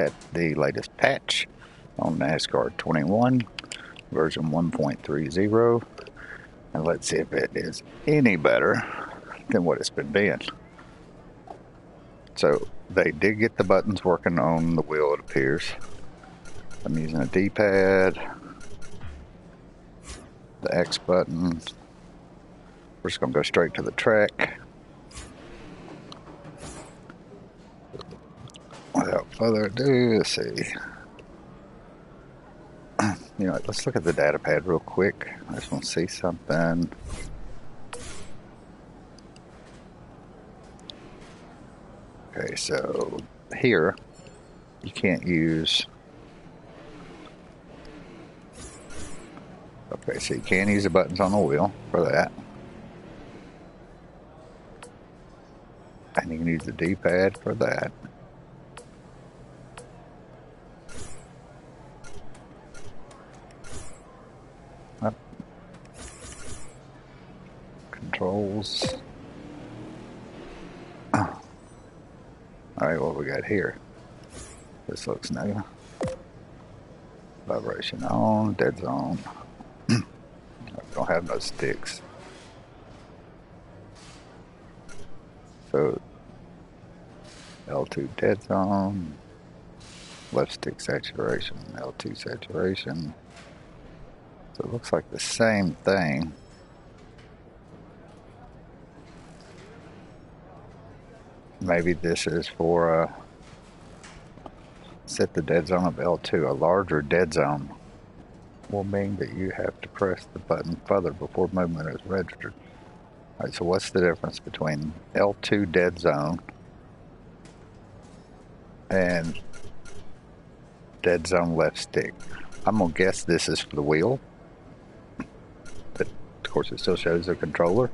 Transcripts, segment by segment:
at the latest patch on Nascar 21, version 1.30, and let's see if it is any better than what it's been being. So they did get the buttons working on the wheel, it appears. I'm using a D-pad, the X button. We're just going to go straight to the track. Without further ado, let's see. You know, let's look at the data pad real quick. I just want to see something. Okay, so here you can't use. Okay, so you can use the buttons on the wheel for that. And you can use the D-pad for that. Up. Controls. Alright, what we got here? This looks new. Vibration on, dead zone. Don't have no sticks. So L2 dead zone, left stick saturation, L2 saturation. So it looks like the same thing. Maybe this is for set the dead zone of L2. A larger dead zone will mean that you have to press the button further before movement is registered. Alright, so what's the difference between L2 dead zone and dead zone left stick? I'm gonna guess this is for the wheel, but of course it still shows the controller.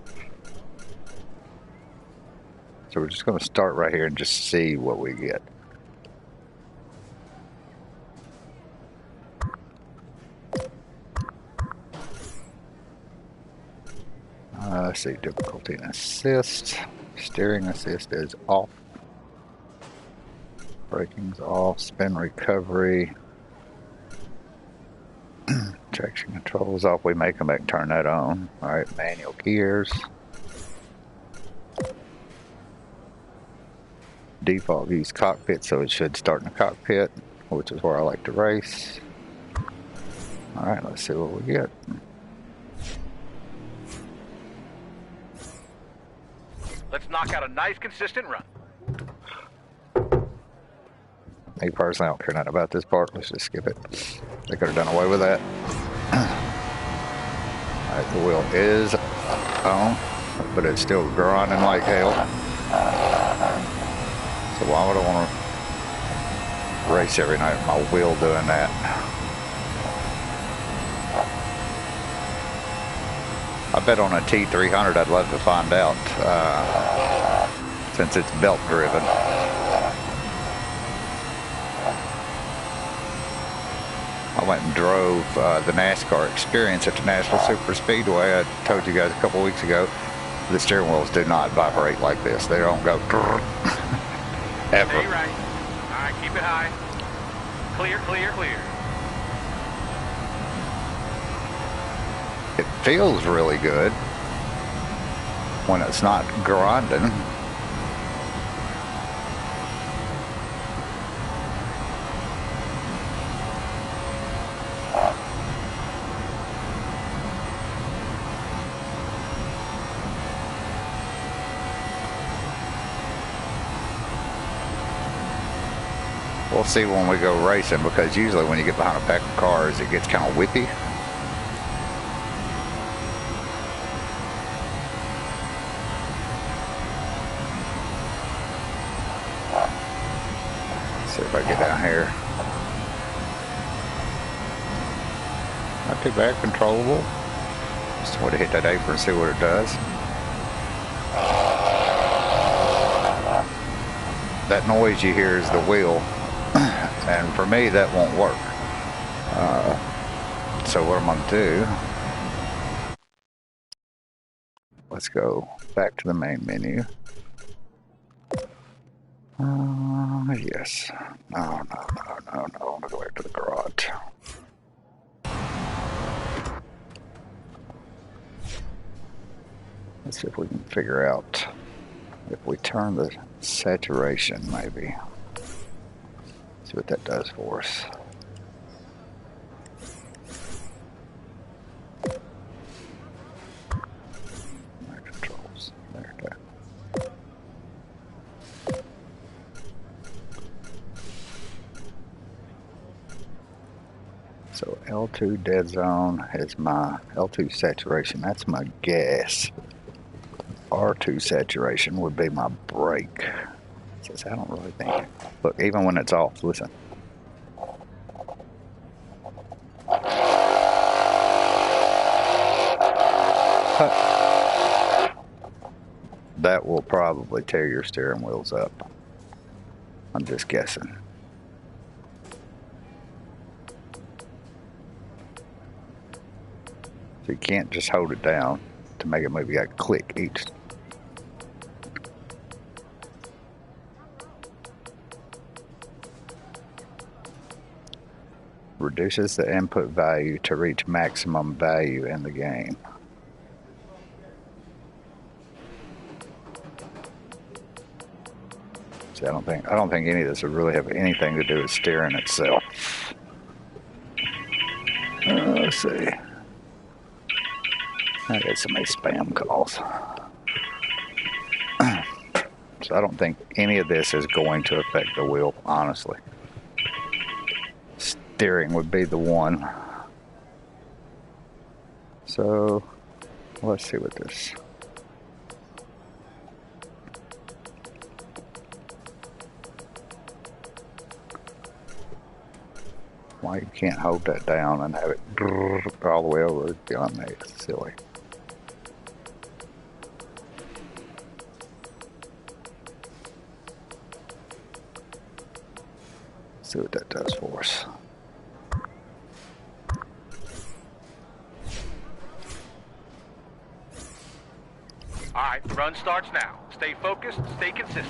So we're just gonna start right here and just see what we get. Let's see, difficulty and assist. Steering assist is off. Braking's off. Spin recovery. Traction control is off. We may come back and turn that on. Alright, manual gears. Default views cockpit, so it should start in the cockpit, which is where I like to race. Alright, let's see what we get. Let's knock out a nice, consistent run. Me personally, I don't care nothing about this part. Let's just skip it. They could have done away with that. Alright, the wheel is on, but it's still grinding like hell. So why would I want to race every night with my wheel doing that? I bet on a T300 I'd love to find out, since it's belt driven. I went and drove the NASCAR experience at the Nashville Super Speedway. I told you guys a couple weeks ago, the steering wheels do not vibrate like this. They don't go ever. Stay right. All right, keep it high. Clear, clear, clear. It feels really good when it's not grinding. We'll see when we go racing, because usually when you get behind a pack of cars it gets kind of whippy. See if I get down here. Not too bad, controllable. Just want to hit that apron and see what it does. That noise you hear is the wheel, and for me that won't work. So what I'm going to do, let's go back to the main menu. Yes. No. see if we can figure out if we turn the saturation, maybe. See what that does for us. There, controls. There, there. So L2 dead zone is my L2 saturation. That's my gas. R2 saturation would be my brake. Says I don't really think. Look, even when it's off, listen. That will probably tear your steering wheels up. I'm just guessing. So you can't just hold it down to make it move. You got to click each. Reduces the input value to reach maximum value in the game. See, I don't think any of this would really have anything to do with steering itself. Let's see. I got so many spam calls. So I don't think any of this is going to affect the wheel, honestly. Steering would be the one. So let's see what this. Why you can't hold that down and have it all the way over is beyond me. It's silly. See what that does for us. All right, the run starts now. Stay focused, stay consistent.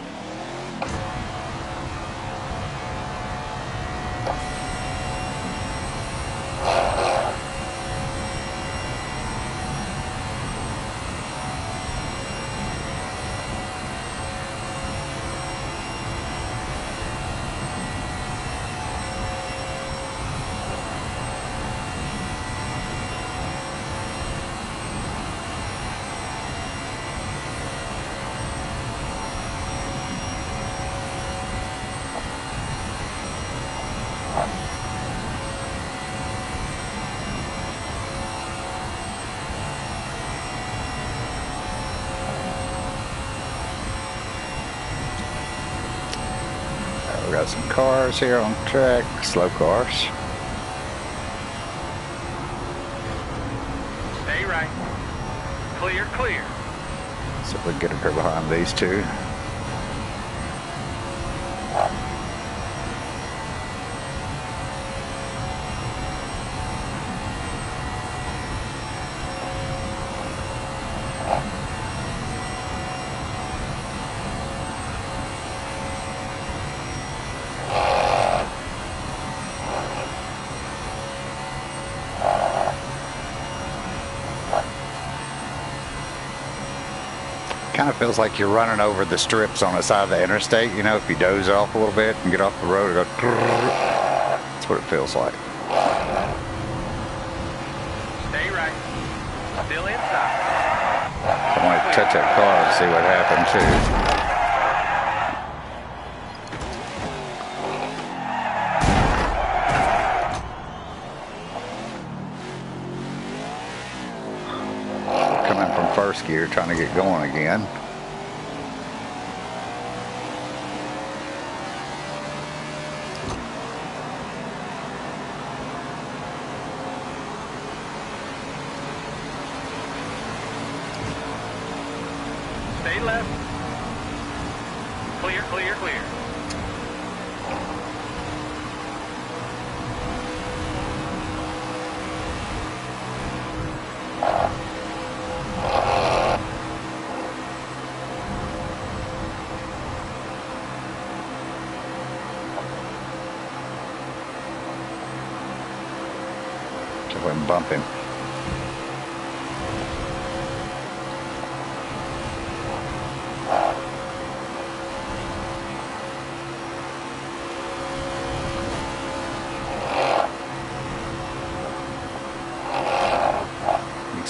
We got some cars here on the track, slow cars. Stay right. Clear, clear. So if we can get up here behind these two. Kind of feels like you're running over the strips on the side of the interstate, you know, if you doze off a little bit and get off the road and go. That's what it feels like. Stay right. Still inside. I want to touch that car and see what happened too. First gear, trying to get going again. Stay left. Clear, clear, clear. So we can bump him.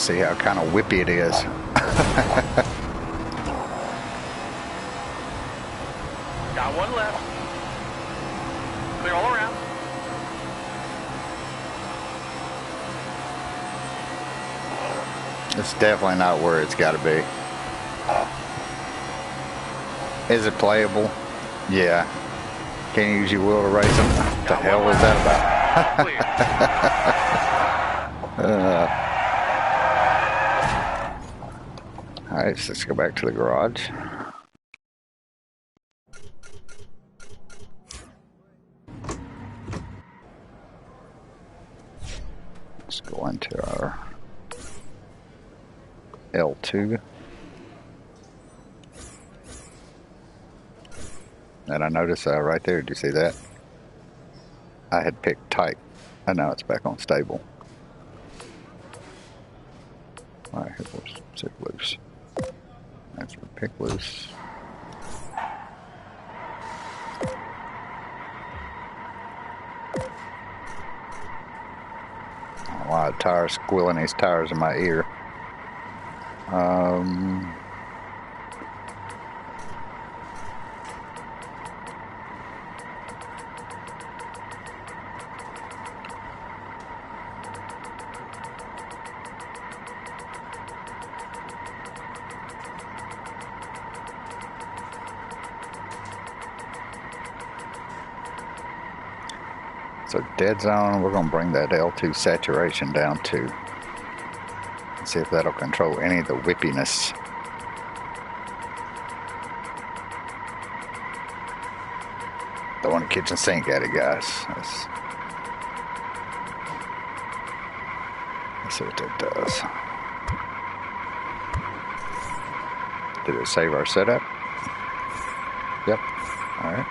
See how kind of whippy it is. Got one left. Clear all around. It's definitely not where it's got to be. Is it playable? Yeah. Can you use your wheel to race them? What the hell was that about? Alright, so let's go back to the garage. Let's go into our L2. And I noticed right there, did you see that? I had picked tight, and now it's back on stable. Alright, here goes zip loose. That's for pick loose. A lot of tires squealing these tires in my ear. So dead zone, we're going to bring that L2 saturation down to. See if that'll control any of the whippiness. Throwing a kitchen sink at it, guys. Let's see what that does. Did it save our setup? Yep. Alright.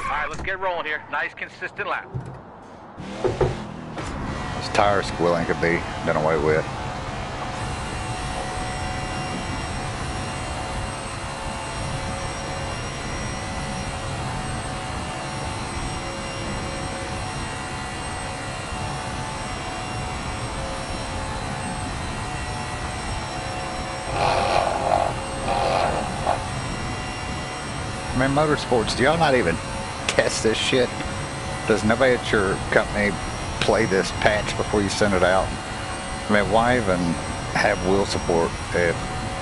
Alright, let's get rolling here. Nice, consistent lap. This tire squealing could be done away with. I mean, motorsports, do y'all not even test this shit? Does nobody at your company play this patch before you send it out? I mean, why even have wheel support if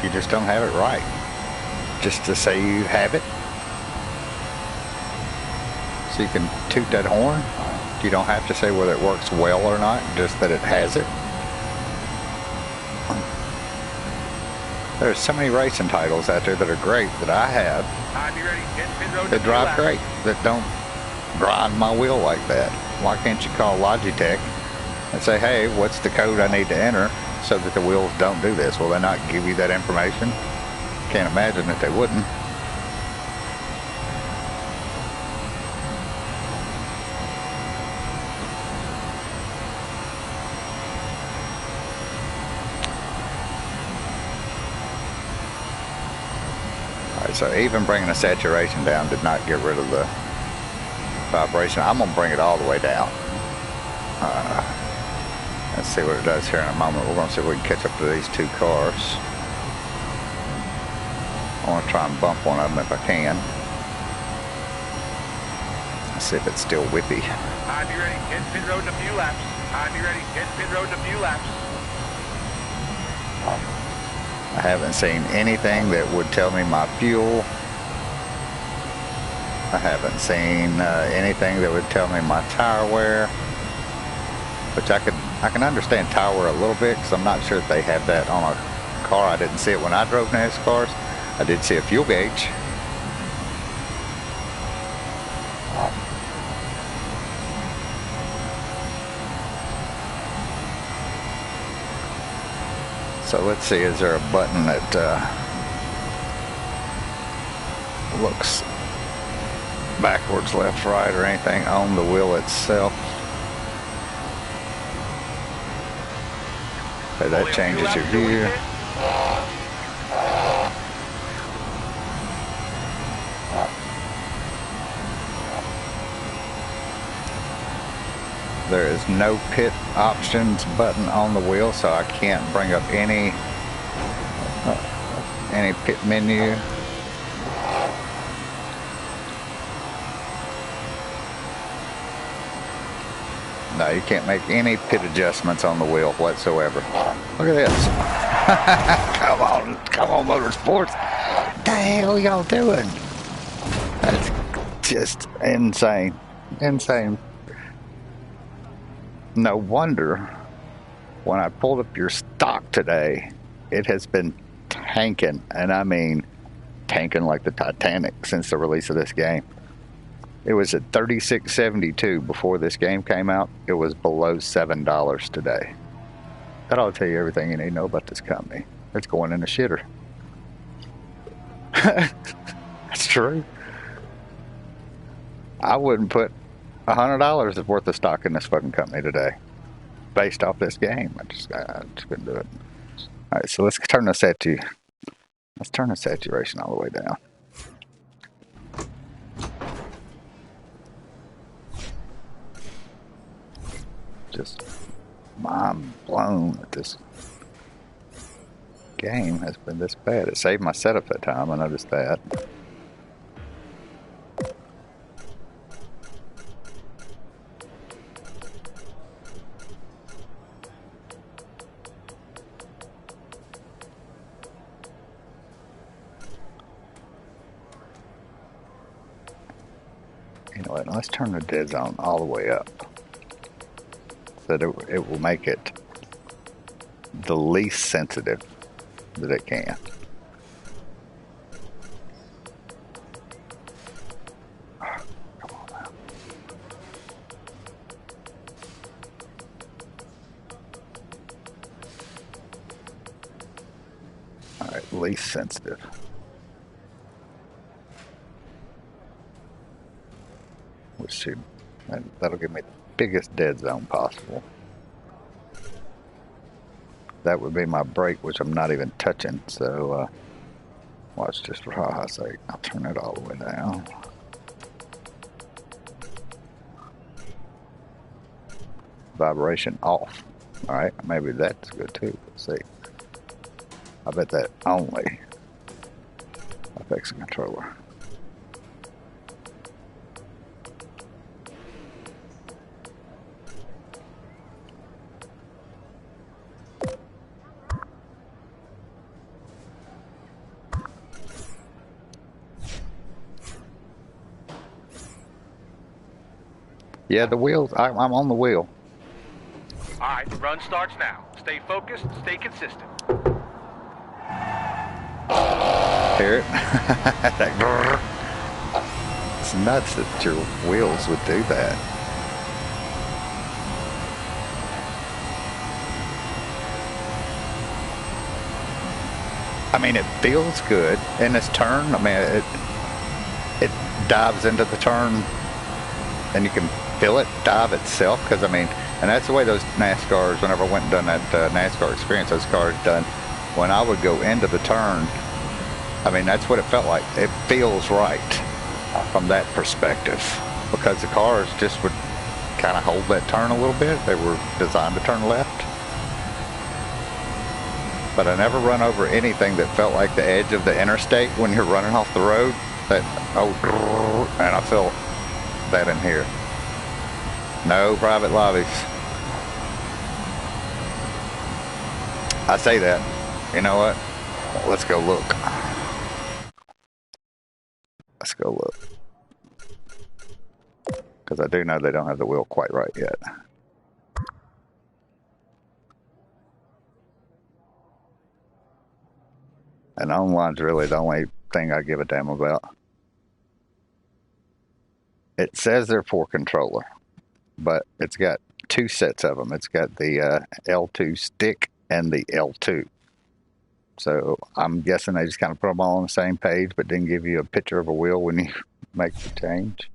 you just don't have it right? Just to say you have it? So you can toot that horn? You don't have to say whether it works well or not, just that it has it? There's so many racing titles out there that are great that I have. Be ready. Get pit road That drive great, that don't grind my wheel like that. Why can't you call Logitech and say, hey, what's the code I need to enter so that the wheels don't do this? Will they not give you that information? Can't imagine that they wouldn't. Alright, so even bringing the saturation down did not get rid of the vibration. I'm going to bring it all the way down. Let's see what it does here in a moment. We're going to see if we can catch up to these two cars. I want to try and bump one of them if I can. Let's see if it's still whippy. Be ready. Get pit road in a few laps. Be ready. Get pit road in a few laps. I haven't seen anything that would tell me my fuel. I haven't seen anything that would tell me my tire wear, which I can understand tire wear a little bit because I'm not sure if they have that on a car. I didn't see it when I drove Nascars. I did see a fuel gauge. So let's see, is there a button that looks backwards, left, right, or anything on the wheel itself? Okay, that changes your view. There is no pit options button on the wheel, so I can't bring up any pit menu. No, you can't make any pit adjustments on the wheel whatsoever. Look at this. Come on, Motorsports. What the hell y'all doing? That's just insane. Insane. No wonder when I pulled up your stock today, it has been tanking, and I mean tanking like the Titanic since the release of this game. It was at $36.72 before this game came out. It was below $7 today. That ought to tell you everything you need to know about this company. It's going in the shitter. That's true. I wouldn't put $100 worth of stock in this fucking company today, based off this game. I just couldn't do it. All right, so let's turn the saturation all the way down. Just mind blown that this game has been this bad. It saved my setup that time. I noticed that. You know what? Let's turn the dead zone all the way up, so that it will make it the least sensitive that it can. Come on now. All right, least sensitive. Which should, that'll give me the biggest dead zone possible. That would be my brake, which I'm not even touching. So watch, just for ha-ha's sake, I'll turn it all the way down. Vibration off. All right, maybe that's good too. Let's see. I bet that only affects the controller. Yeah, the wheels, I'm on the wheel. All right, the run starts now. Stay focused, stay consistent. Hear it? That grrr. It's nuts that your wheels would do that. I mean, it feels good in this turn. I mean, it dives into the turn, and you can feel it dive itself, because I mean, and that's the way those NASCARs, whenever I went and done that NASCAR experience, those cars done, when I would go into the turn, I mean, that's what it felt like. It feels right from that perspective, because the cars just would kind of hold that turn a little bit. They were designed to turn left. But I never run over anything that felt like the edge of the interstate when you're running off the road. That, oh, and I felt that in here. No private lobbies. I say that. You know what? Let's go look. Let's go look. Because I do know they don't have the wheel quite right yet. And online's really the only thing I give a damn about. It says they're for controller, but it's got two sets of them. It's got the L2 stick and the L2. So I'm guessing they just kind of put them all on the same page, but didn't give you a picture of a wheel when you make the change.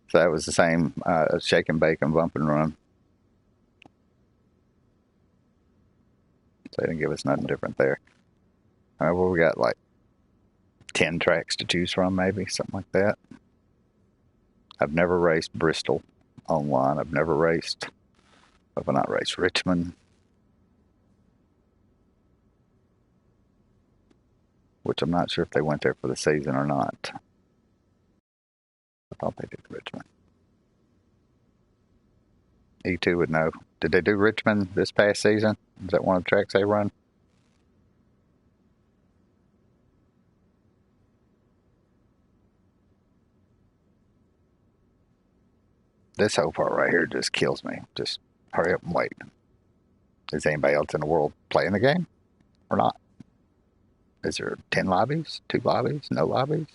So that was the same shake and bake and bump and run. they didn't give us nothing different there. Well, we got like 10 tracks to choose from, maybe, something like that. I've never raced Bristol online. I've never raced, have I not raced Richmond? Which I'm not sure if they went there for the season or not. I thought they did Richmond. E2 would know. Did they do Richmond this past season? Is that one of the tracks they run? This whole part right here just kills me. Just hurry up and wait. Is anybody else in the world playing the game or not? Is there 10 lobbies? 2 lobbies? No lobbies?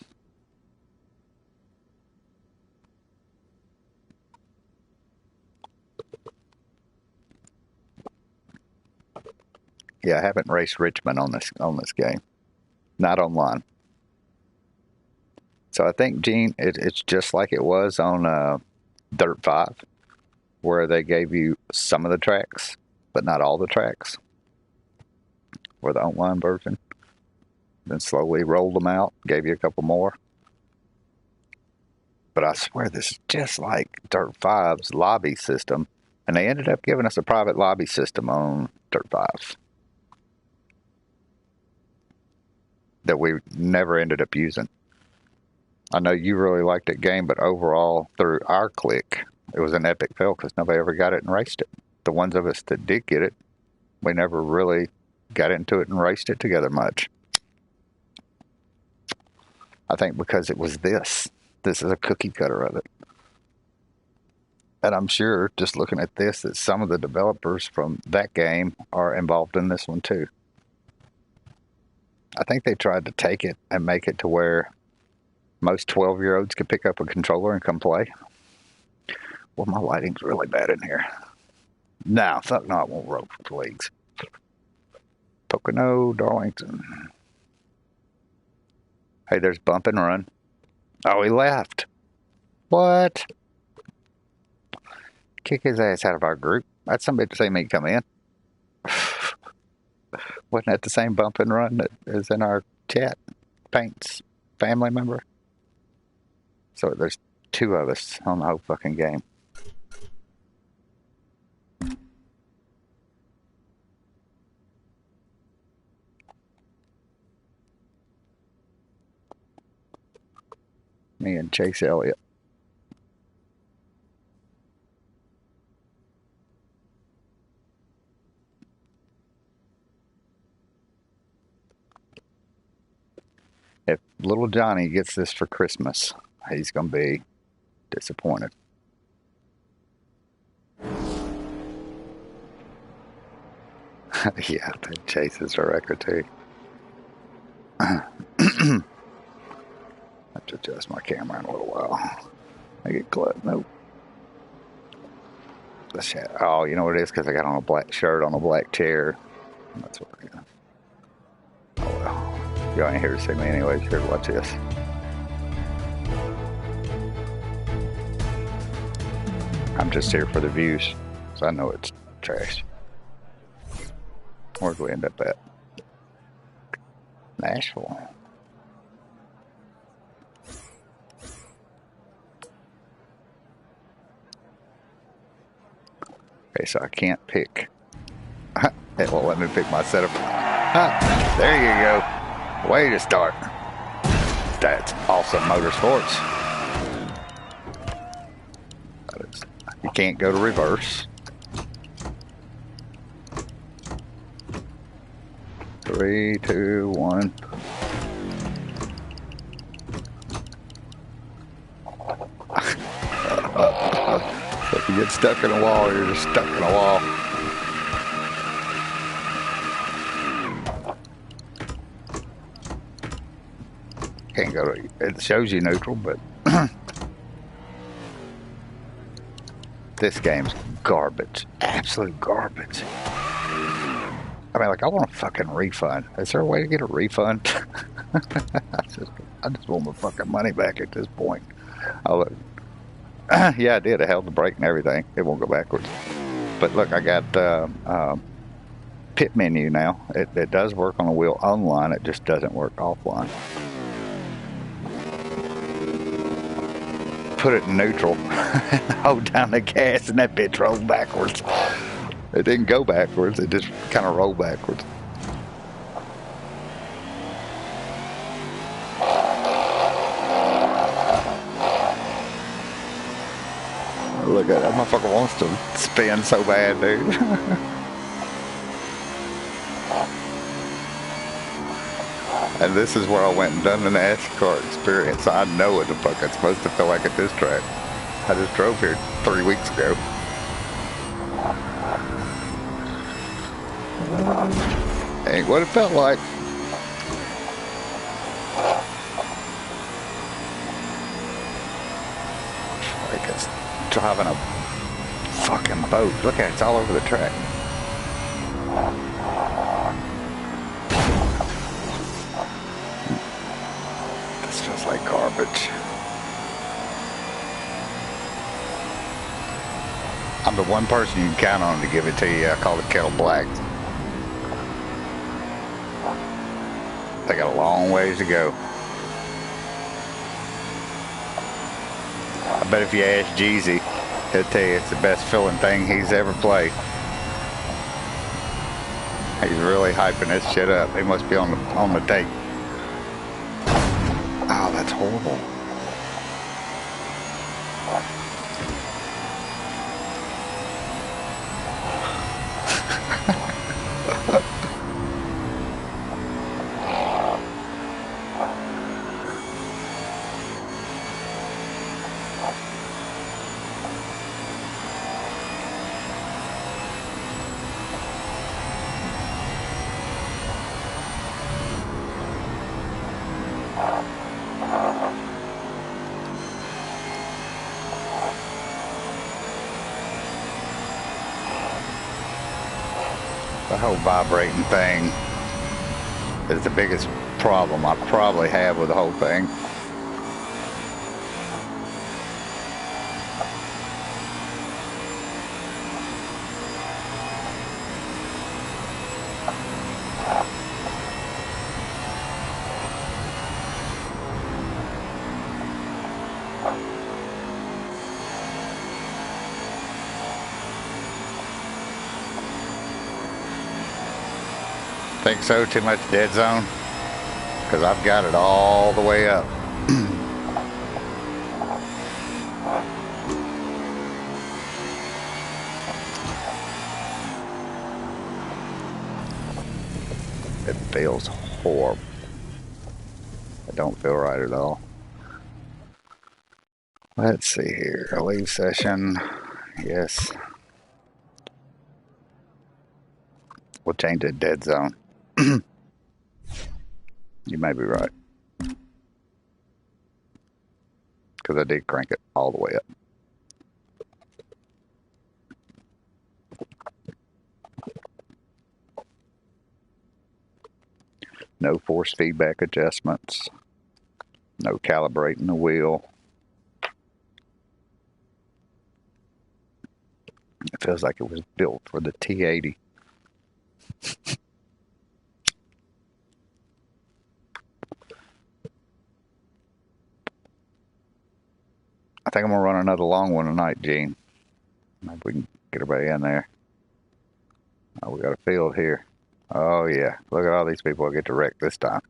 Yeah, I haven't raced Richmond on this game. Not online. So I think, Gene, it's just like it was on Dirt 5, where they gave you some of the tracks, but not all the tracks, for the online version. Then slowly rolled them out, gave you a couple more. But I swear this is just like Dirt 5's lobby system, and they ended up giving us a private lobby system on Dirt 5 that we never ended up using. I know you really liked that game, but overall, through our clique, it was an epic fail because nobody ever got it and raced it. The ones of us that did get it, we never really got into it and raced it together much. I think because it was this. This is a cookie cutter of it. And I'm sure, just looking at this, that some of the developers from that game are involved in this one too. I think they tried to take it and make it to where most 12-year-olds could pick up a controller and come play. Well, my lighting's really bad in here. No, fuck no, I won't roll for leagues. Pocono, Darlington. Hey, there's Bump and Run. Oh, he left. What? Kick his ass out of our group. That's somebody to say me come in. Wasn't that the same Bump and Run that is in our chat? Paint's family member? So there's 2 of us on the whole fucking game. Me and Chase Elliott. If little Johnny gets this for Christmas, he's going to be disappointed. Yeah, that chases a record too. I have to adjust my camera in a little while. I get close. Nope. Oh, you know what it is? Because I got on a black shirt on a black chair. That's what I got. Oh well. Y'all ain't here to see me anyways. Here to watch this. I'm just here for the views. So I know it's trash. Where'd we end up at? Nashville. Okay, so I can't pick. It won't let me pick my setup. There you go. Way to start. That's awesome motorsports. You can't go to reverse. 3, 2, 1. If you get stuck in a wall, you're just stuck in a wall. Can't go to, it shows you neutral, but this game's garbage. Absolute garbage. I mean, like, I want a fucking refund. Is there a way to get a refund? I just want my fucking money back at this point. Yeah, I did. I held the brake and everything. It won't go backwards. But look, I got pit menu now. It does work on the wheel online, it just doesn't work offline. Put it in neutral and hold down the gas, and that bitch rolled backwards. It didn't go backwards, it just kind of rolled backwards. Look at that motherfucker wants to spin so bad, dude. And this is where I went and done the Nascar experience. I know what the fuck it's supposed to feel like at this track. I just drove here 3 weeks ago. Ain't what it felt like. Like it's driving a fucking boat. Look at it, it's all over the track. This feels like garbage. I'm the one person you can count on to give it to you. I call it kettle black. They got a long ways to go. I bet if you ask Jeezy, he'll tell you it's the best feeling thing he's ever played. He's really hyping this shit up. He must be on the tape. Oh, that's horrible. The whole vibrating thing is the biggest problem I probably have with the whole thing. Think so? Too much dead zone? Because I've got it all the way up. It feels horrible. It don't feel right at all. Let's see here. Leave session. Yes. We'll change it dead zone. You may be right. Because I did crank it all the way up. No force feedback adjustments. No calibrating the wheel. It feels like it was built for the T80. I think I'm gonna run another long one tonight, Gene. Maybe we can get everybody in there. Oh, we got a field here. Oh yeah, look at all these people I get to wreck this time.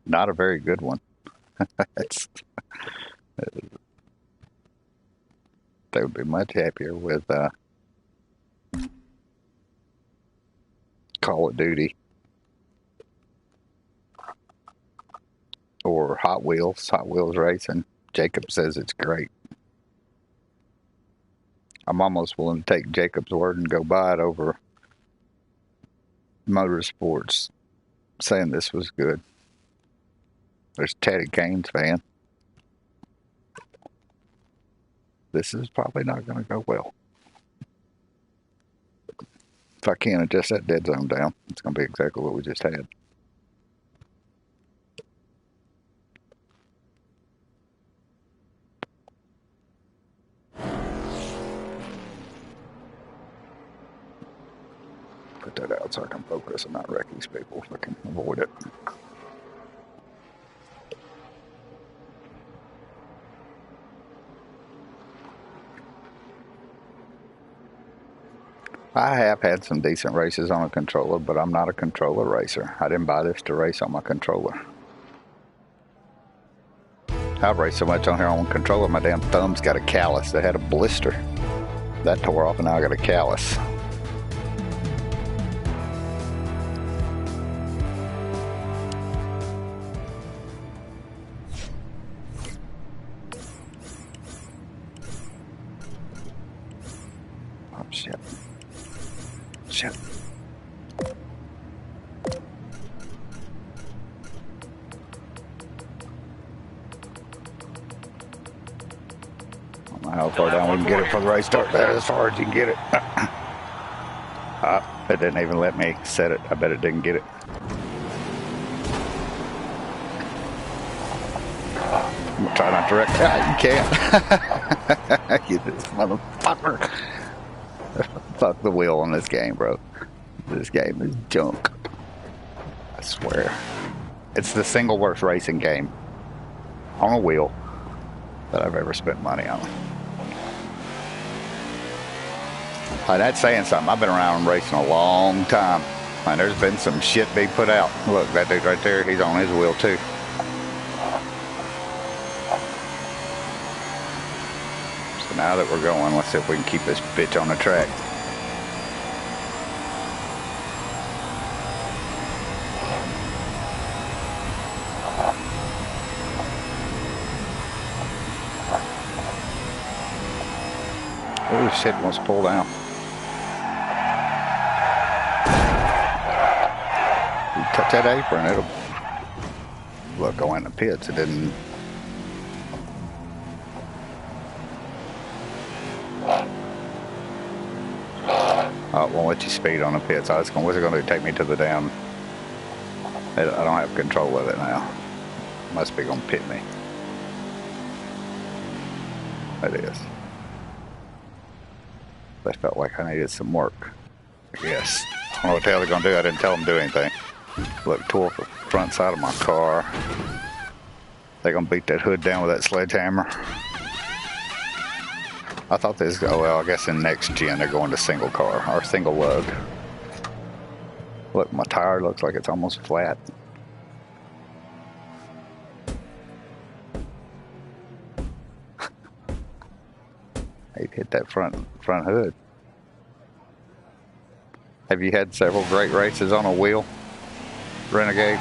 Not a very good one. They would be much happier with Call of Duty or Hot Wheels racing. Jacob says it's great. I'm almost willing to take Jacob's word and go buy it over Motorsports saying this was good. There's Teddy Kane's fan. This is probably not going to go well. If I can't adjust that dead zone down, it's going to be exactly what we just had. that out so I can focus and not wreck these people if I can avoid it. I have had some decent races on a controller, but I'm not a controller racer. I didn't buy this to race on my controller. I've raced so much on here on controller, my damn thumb's got a callus. They had a blister. That tore off and now I got a callus. Oh, shit. Shit. I don't know how far down we can get it for the race start. That's as far as you can get it. It didn't even let me set it. I bet it didn't get it. I'm gonna try not to wreck. You can't. You this motherfucker. Fuck the wheel on this game, bro. This game is junk. I swear. It's the single worst racing game on a wheel that I've ever spent money on. That's saying something. I've been around racing a long time. And there's been some shit being put out. Look, that dude right there, he's on his wheel too. So now that we're going, let's see if we can keep this bitch on the track. Oh shit, wants to pull down. You touch that apron, it'll look, go in the pits. It didn't. Oh, it won't let you speed on the pits. What's it going to do? Take me to the damn. I don't have control of it now. Must be going to pit me. It is. I felt like I needed some work. I guess. I don't know what the hell they're going to do. I didn't tell them to do anything. Look, tore the front side of my car. They're going to beat that hood down with that sledgehammer. I thought this, oh well, I guess in next gen they're going to single car, or single lug. Look, my tire looks like it's almost flat. It hit that front hood. Have you had several great races on a wheel, Renegade?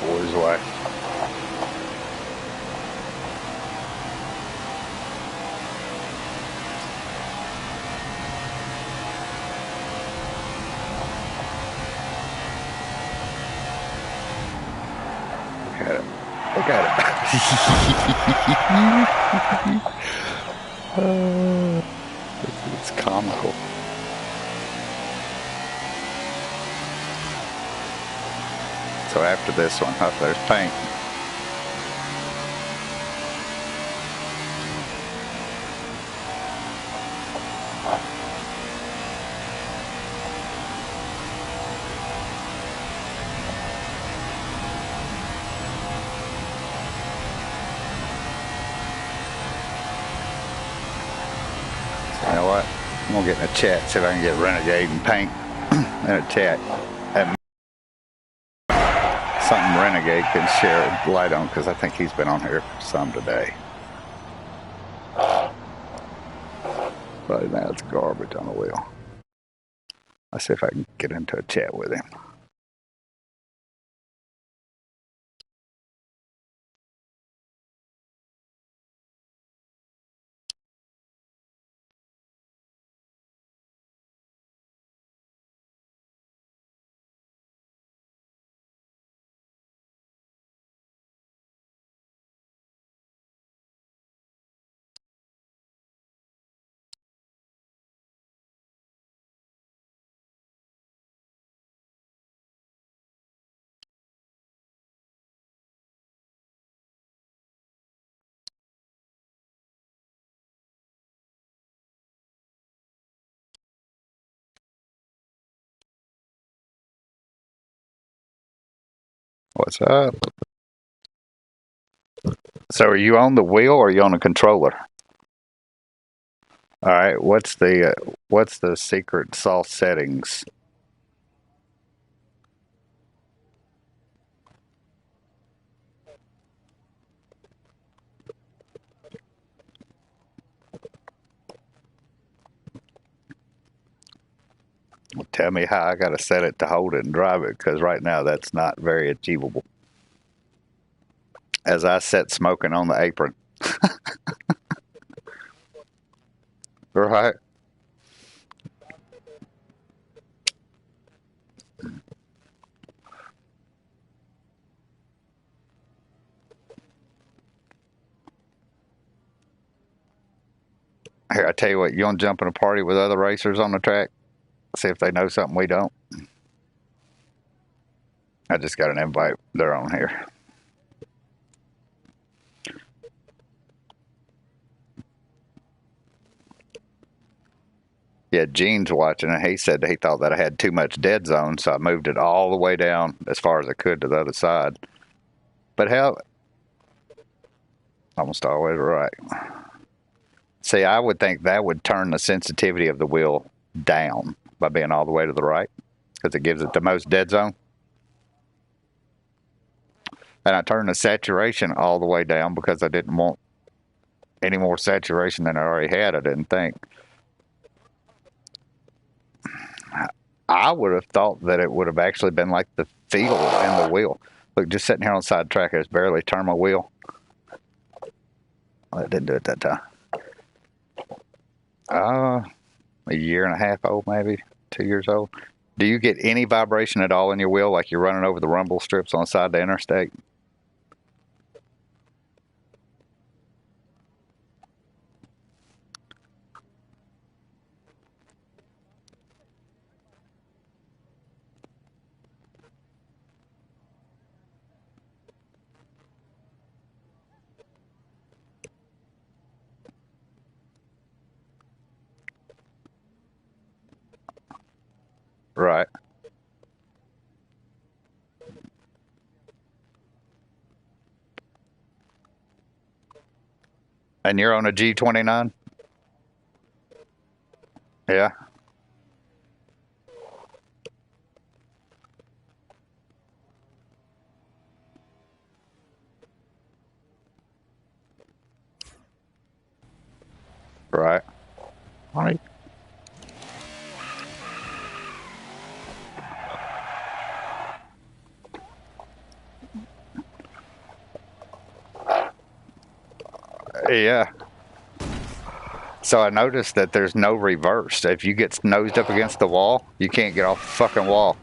Boys away. Look at it. Look at it. It's comical. So after this one, up there's paint. So you know what? I'm gonna get in a chat, see if I can get Renegade and paint in a chat. Something Renegade can share light on, because I think he's been on here some today. But now it's garbage on the wheel. I'll see if I can get into a chat with him. What's up? So are you on the wheel or are you on a controller? All right. What's the secret sauce settings? Tell me how I got to set it to hold it and drive it, because right now that's not very achievable. As I sit smoking on the apron. Right. Here, I tell you what, you want to jump in a party with other racers on the track? See if they know something we don't. I just got an invite. They're on here. Yeah, Gene's watching and he said he thought that I had too much dead zone, so I moved it all the way down as far as I could to the other side. But hell, almost always right. See, I would think that would turn the sensitivity of the wheel down by being all the way to the right, because it gives it the most dead zone. And I turned the saturation all the way down because I didn't want any more saturation than I already had, I didn't think. I would have thought that it would have actually been like the feel in the wheel. Look, just sitting here on the side track, I just barely turned my wheel. Well, it didn't do it that time. A year and a half old, maybe 2 years old. Do you get any vibration at all in your wheel, like you're running over the rumble strips on the side of the interstate? Right. And you're on a G29? Yeah. Right. Right. Yeah. So I noticed that there's no reverse. If you get nosed up against the wall, you can't get off the fucking wall.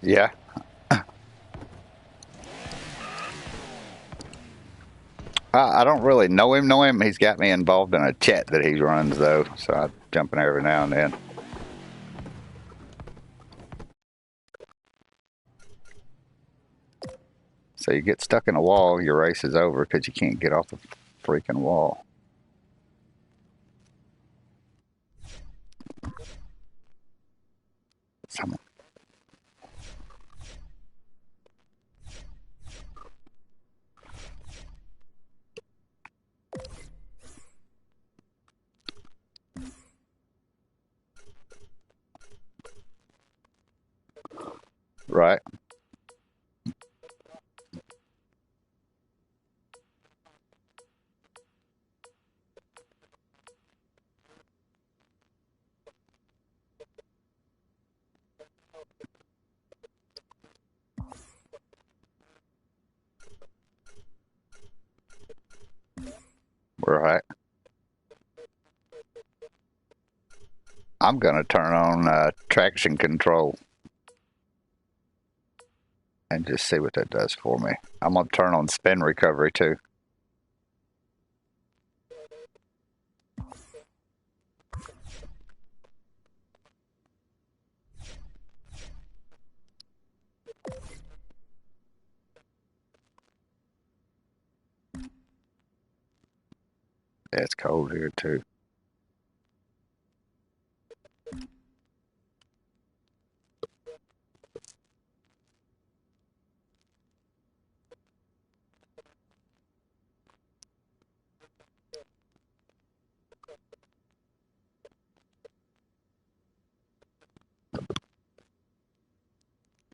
Yeah. I don't really know him. Know him. He's got me involved in a chat that he runs, though, so I jump in every now and then. So you get stuck in a wall, your race is over because you can't get off the freaking wall. Someone. Right. right. I'm going to turn on traction control and just see what that does for me. I'm going to turn on spin recovery too. Yeah, it's cold here too.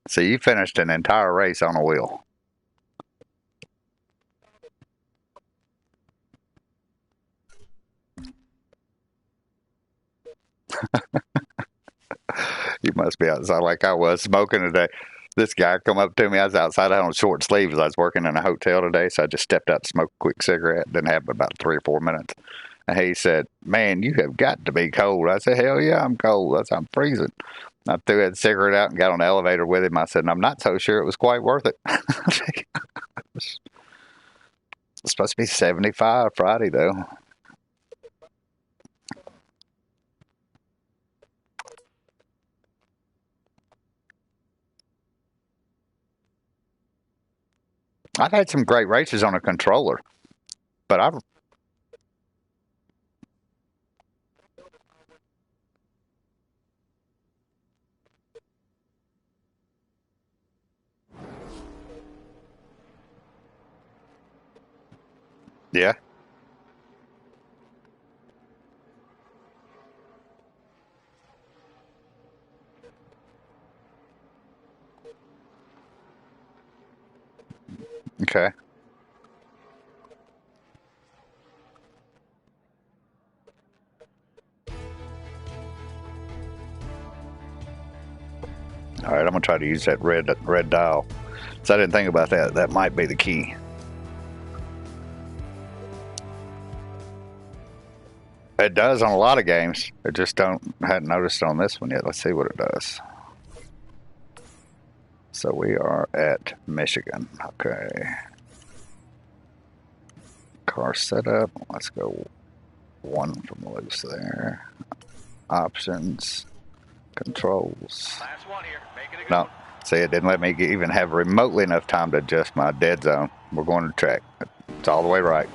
So you finished an entire race on a wheel. You must be outside like I was smoking today. This guy come up to me. I was outside on short sleeves. I was working in a hotel today, so I just stepped out to smoke a quick cigarette. Didn't have about 3 or 4 minutes. And he said, "Man, you have got to be cold." I said, "Hell yeah, I'm cold." I said, "I'm freezing." I threw that cigarette out and got on the elevator with him. I said, "I'm not so sure it was quite worth it." It's supposed to be 75 Friday, though. I've had some great races on a controller, but I've yeah. Okay. All right, I'm gonna try to use that red dial. So I didn't think about that. That might be the key. It does on a lot of games. I just hadn't noticed on this one yet. Let's see what it does. So we are at Michigan. Okay. Car setup. Let's go one from loose there. Options. Controls. Last one here. Make it a good No. one. See, it didn't let me even have remotely enough time to adjust my dead zone. We're going to track. It's all the way right.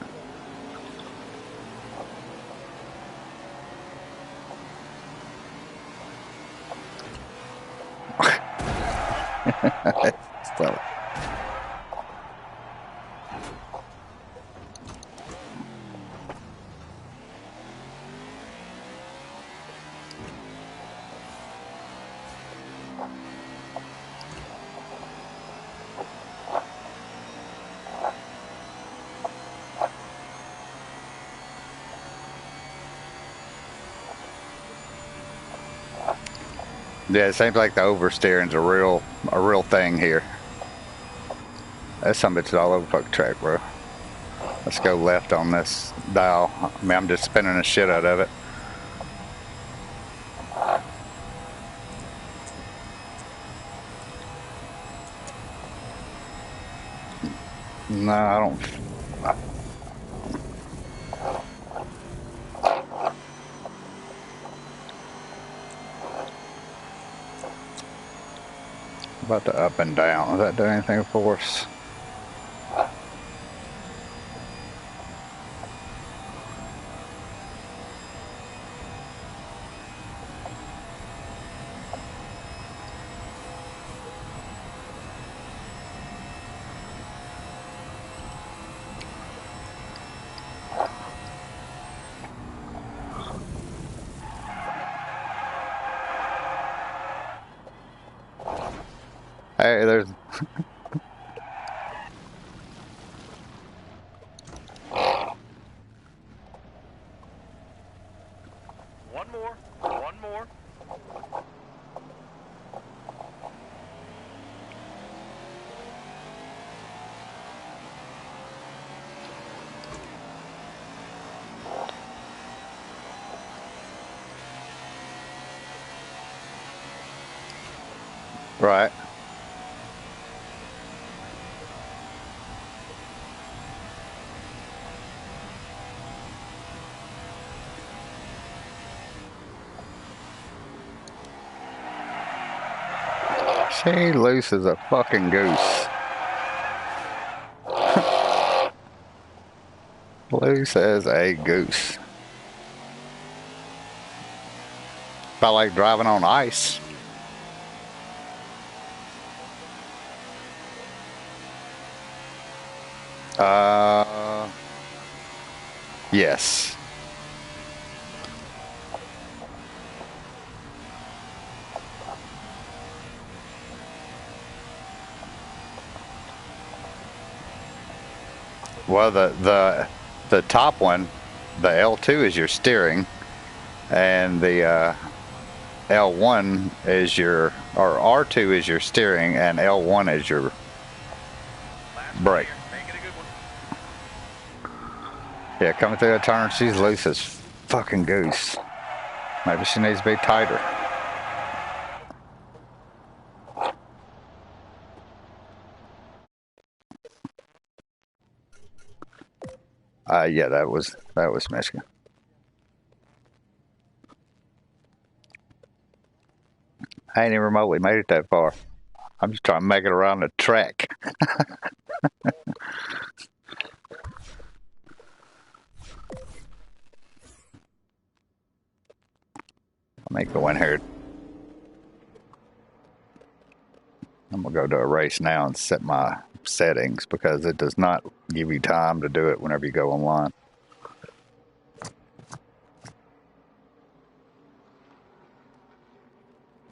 So, yeah, it seems like the oversteering's a real thing here. That's something that's all over the fucking track, bro. Let's go left on this dial. I mean, I'm just spinning the shit out of it. No, I don't. About the up and down. Does that do anything for us? Hey, there's. One more. One more. Right. She loose as a fucking goose. Loose as a goose. I like driving on ice. Yes. Well, the top one, the L2 is your steering, and the L1 is your, or R2 is your steering, and L1 is your brake. Yeah, coming through that turn, she's loose as fucking goose. Maybe she needs to be tighter. Yeah, that was Michigan. I ain't even remotely made it that far. I'm just trying to make it around the track. I may go in here. I'm gonna go to a race now and set my settings because it does not give you time to do it whenever you go online.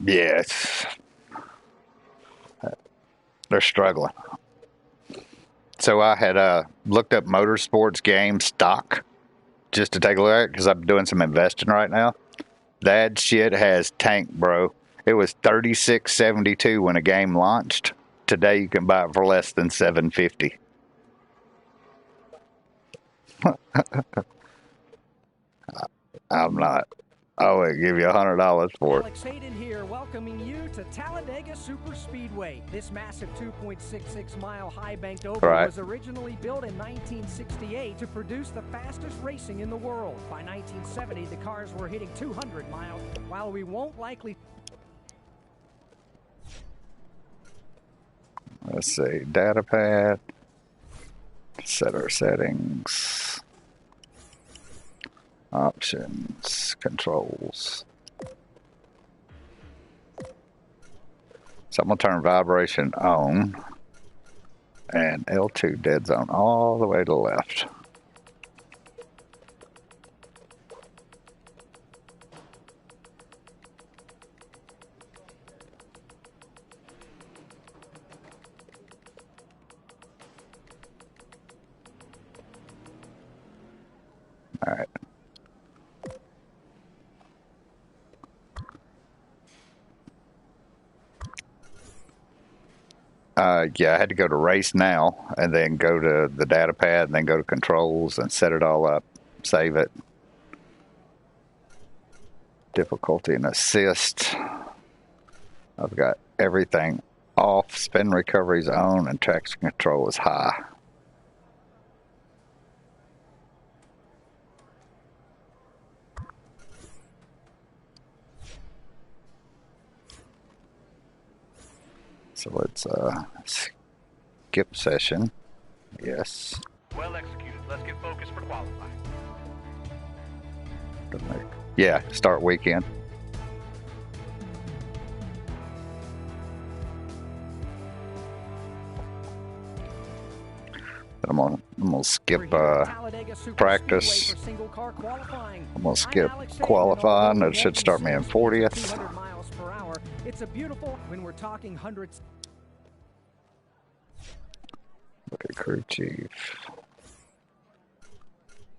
Yeah, they're struggling. So I had looked up motorsports game stock just to take a look at it because I'm doing some investing right now. That shit has tanked, bro. It was $36.72 when a game launched. Today you can buy it for less than $7.50. I'm not. I would give you $100 for it. Alex Hayden here, welcoming you to Talladega Super Speedway. This massive 2.66-mile high-banked oval was originally built in 1968 to produce the fastest racing in the world. By 1970, the cars were hitting 200 miles. While we won't likely... Let's see, data pad. Set our settings. Options, controls. So I'm going to turn vibration on and L2 dead zone all the way to the left. All right. Yeah, I had to go to race now and then go to the data pad and then go to controls and set it all up, save it. Difficulty and assist. I've got everything off, spin recovery's on, and traction control is high. So let's skip session. Yes. Well executed. Let's get focused for qualifying. Yeah, start weekend. I'm gonna skip practice. I'm gonna skip qualifying. It should start me in 40th. It's a beautiful when we're talking hundreds. Look at crew chief.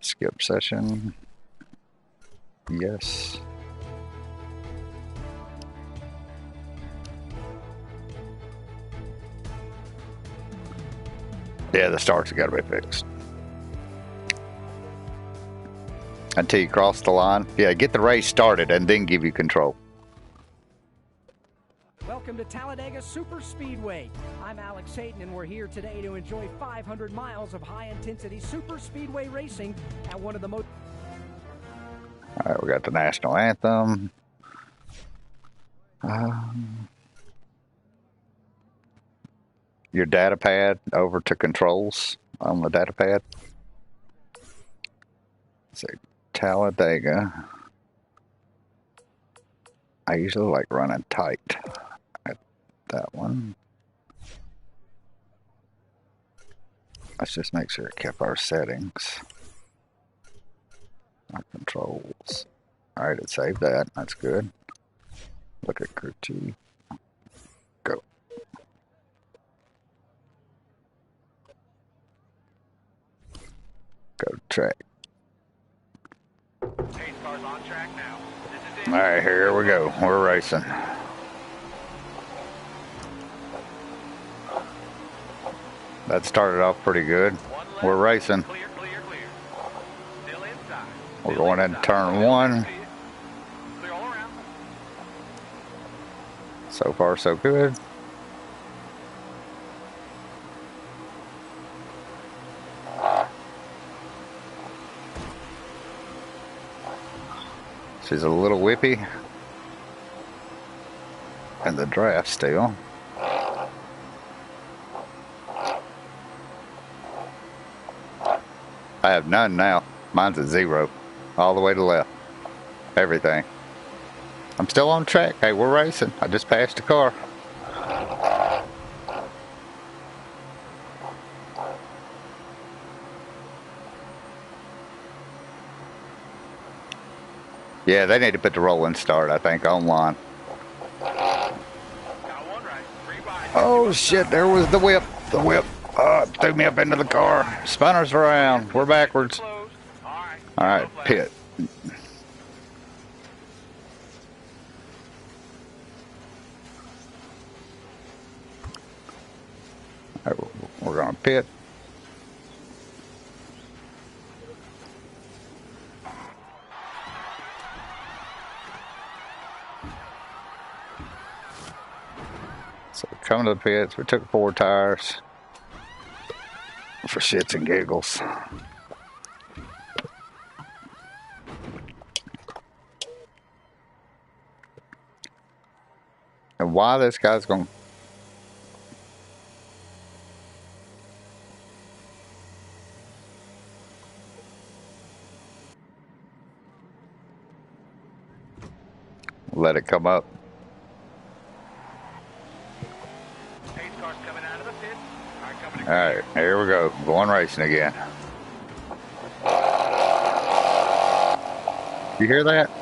Skip session. Yes. Yeah, the starts have got to be fixed. Until you cross the line. Yeah, get the race started and then give you control. Welcome welcome to Talladega Super Speedway. I'm Alex Hayden, and we're here today to enjoy 500 miles of high-intensity super speedway racing at one of the most... All right, we got the national anthem. Your data pad over to controls on the data pad. Let's see, Talladega. I usually like running tight at that one. Let's just make sure it kept our settings. Our controls. All right, it saved that. That's good. Look at crew T. Go. Go track. Pace car's on track now. This is it. All right, here we go. We're racing. That started off pretty good. We're racing. Clear, clear, clear. Still inside. We're Still going into inside. turn Still one. clear all around. So far, so good. She's a little whippy. And the draft still. I have none now. Mine's at 0. All the way to left. Everything. I'm still on track. Hey, we're racing. I just passed the car. Yeah, they need to put the rolling start, I think, online. Got one right. 3 wide. Oh shit, there was the whip. The whip threw me up into the car. Spun us around. We're backwards. Closed. All right, pit. All right, we're gonna pit. So coming to the pits, we took 4 tires for shits and giggles. And why this guy's going to... Let it come up. Pace car's coming out of the pit. All right, coming All right, here we go. Going racing again. You hear that? Stay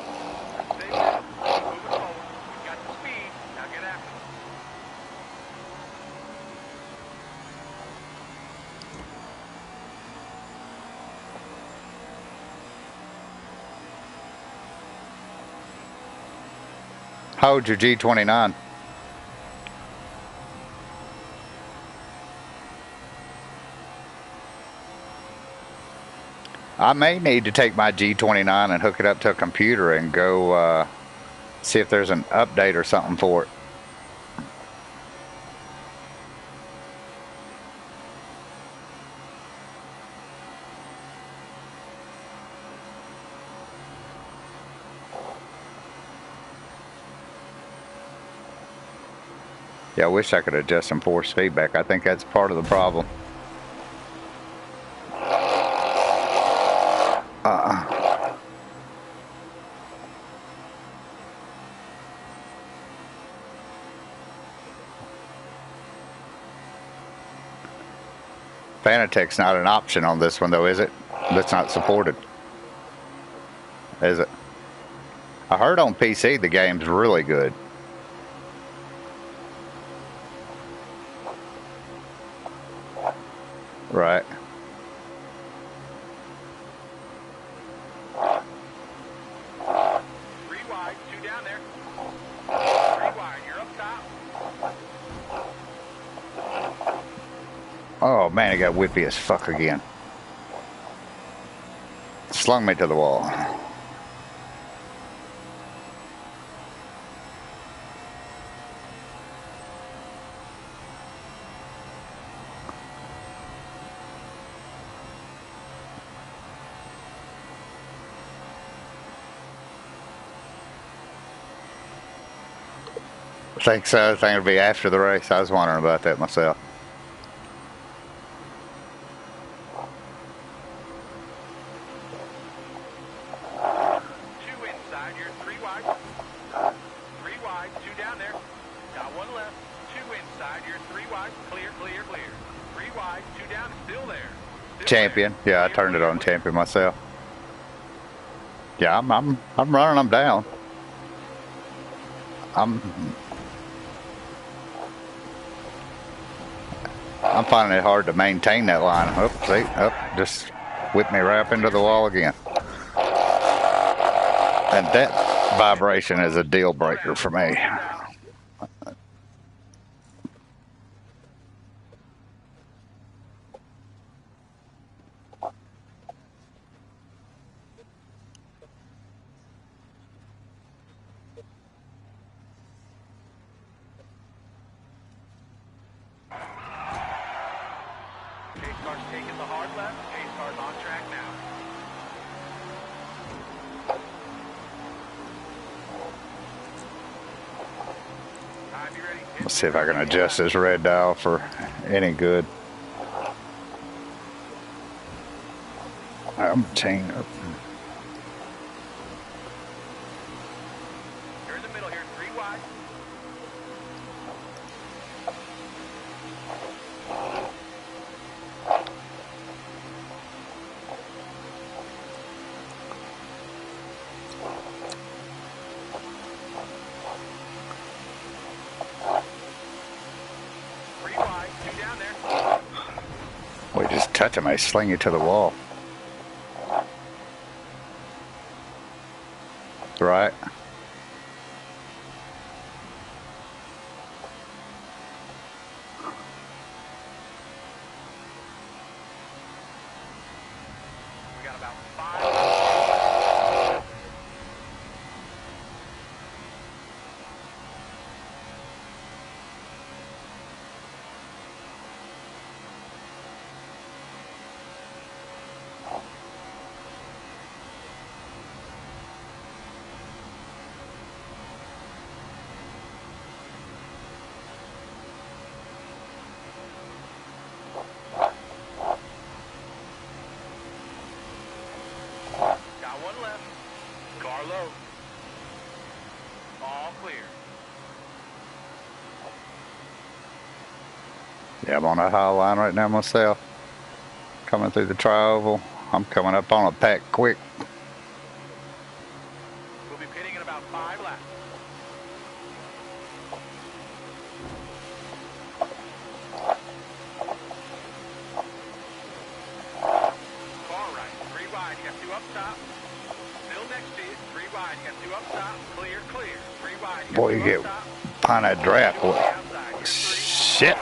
with it. Keep moving forward. We've got the speed. Now get after it. Hold your G29. I may need to take my G29 and hook it up to a computer and go see if there's an update or something for it. Yeah, I wish I could adjust some force feedback. I think that's part of the problem. Fanatec's not an option on this one, though, is it? That's not supported. Is it? I heard on PC the game's really good. Right. 3 wide, 2 down there. 3 wide, you're up top. Oh man, it got whippy as fuck again. Slung me to the wall. think so. I think it'll be after the race. I was wondering about that myself. Two inside, you're three wide. Three wide, two down there. Got one left. Two inside, you're three wide. Clear, clear, clear. Three wide, two down, still there. Still Champion. there. Yeah, I turned it on champion myself. Yeah, I'm running them down. I'm finding it hard to maintain that line. Oh, see, just whipped me right up into the wall again. And that vibration is a deal breaker for me. Chase car's taking the hard left. Chase car's on track now. Time, you ready? Let's see if I can adjust this red dial for any good. I'm changing up. You're in the middle here, three wide. Three wide, two down there. We just touch them, I sling you to the wall. Right. We got about 5. Got one left. Car low. All clear. Yeah, I'm on that high line right now myself. Coming through the tri-oval. I'm coming up on a pack quick. We'll be pitting in about 5 laps. Car right. 3 wide. You got 2 up top. Still next to you. 3 wide. You got 2 up top. Clear, clear. 3 wide. You got Boy, 2 you up get top. behind that draft. Two on Boy. the outside. You're 3. Shit.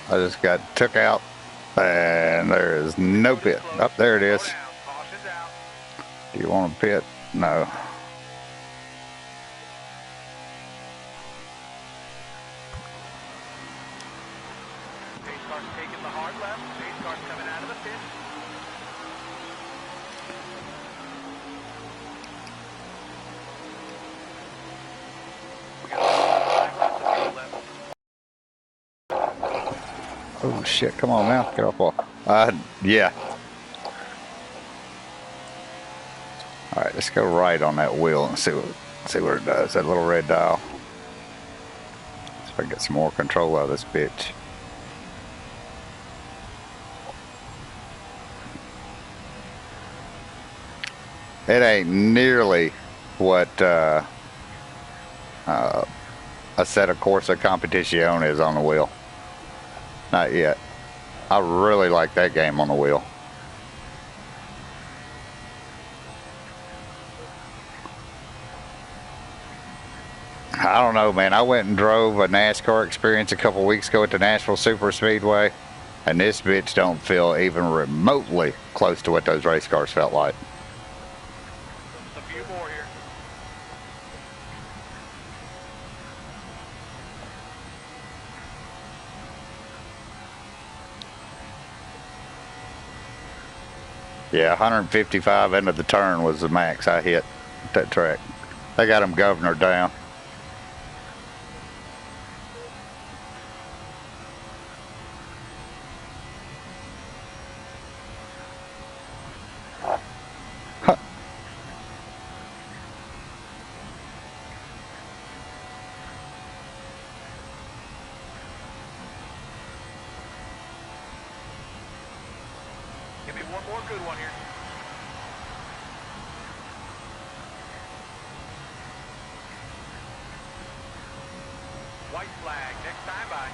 I just got took out, and there is no pit. Up there it is. Slow down. Caution's out. Do you want a pit? No. Chase car's taking the hard left. Chase car's coming out of the pit. We got 5 laps of fuel left. Oh shit! Come on now, get off wall. Yeah. All right, let's go right on that wheel and see what it does. That little red dial. See if I can get some more control out of this bitch. It ain't nearly what a set of Corsa Competition is on the wheel. Not yet. I really like that game on the wheel. I don't know, man. I went and drove a NASCAR experience a couple weeks ago at the Nashville Super Speedway. And this bitch don't feel even remotely close to what those race cars felt like. Just a few more here. Yeah, 155 into the turn was the max I hit at that track. They got them governor down. Give me one more good one here. White flag, next time by.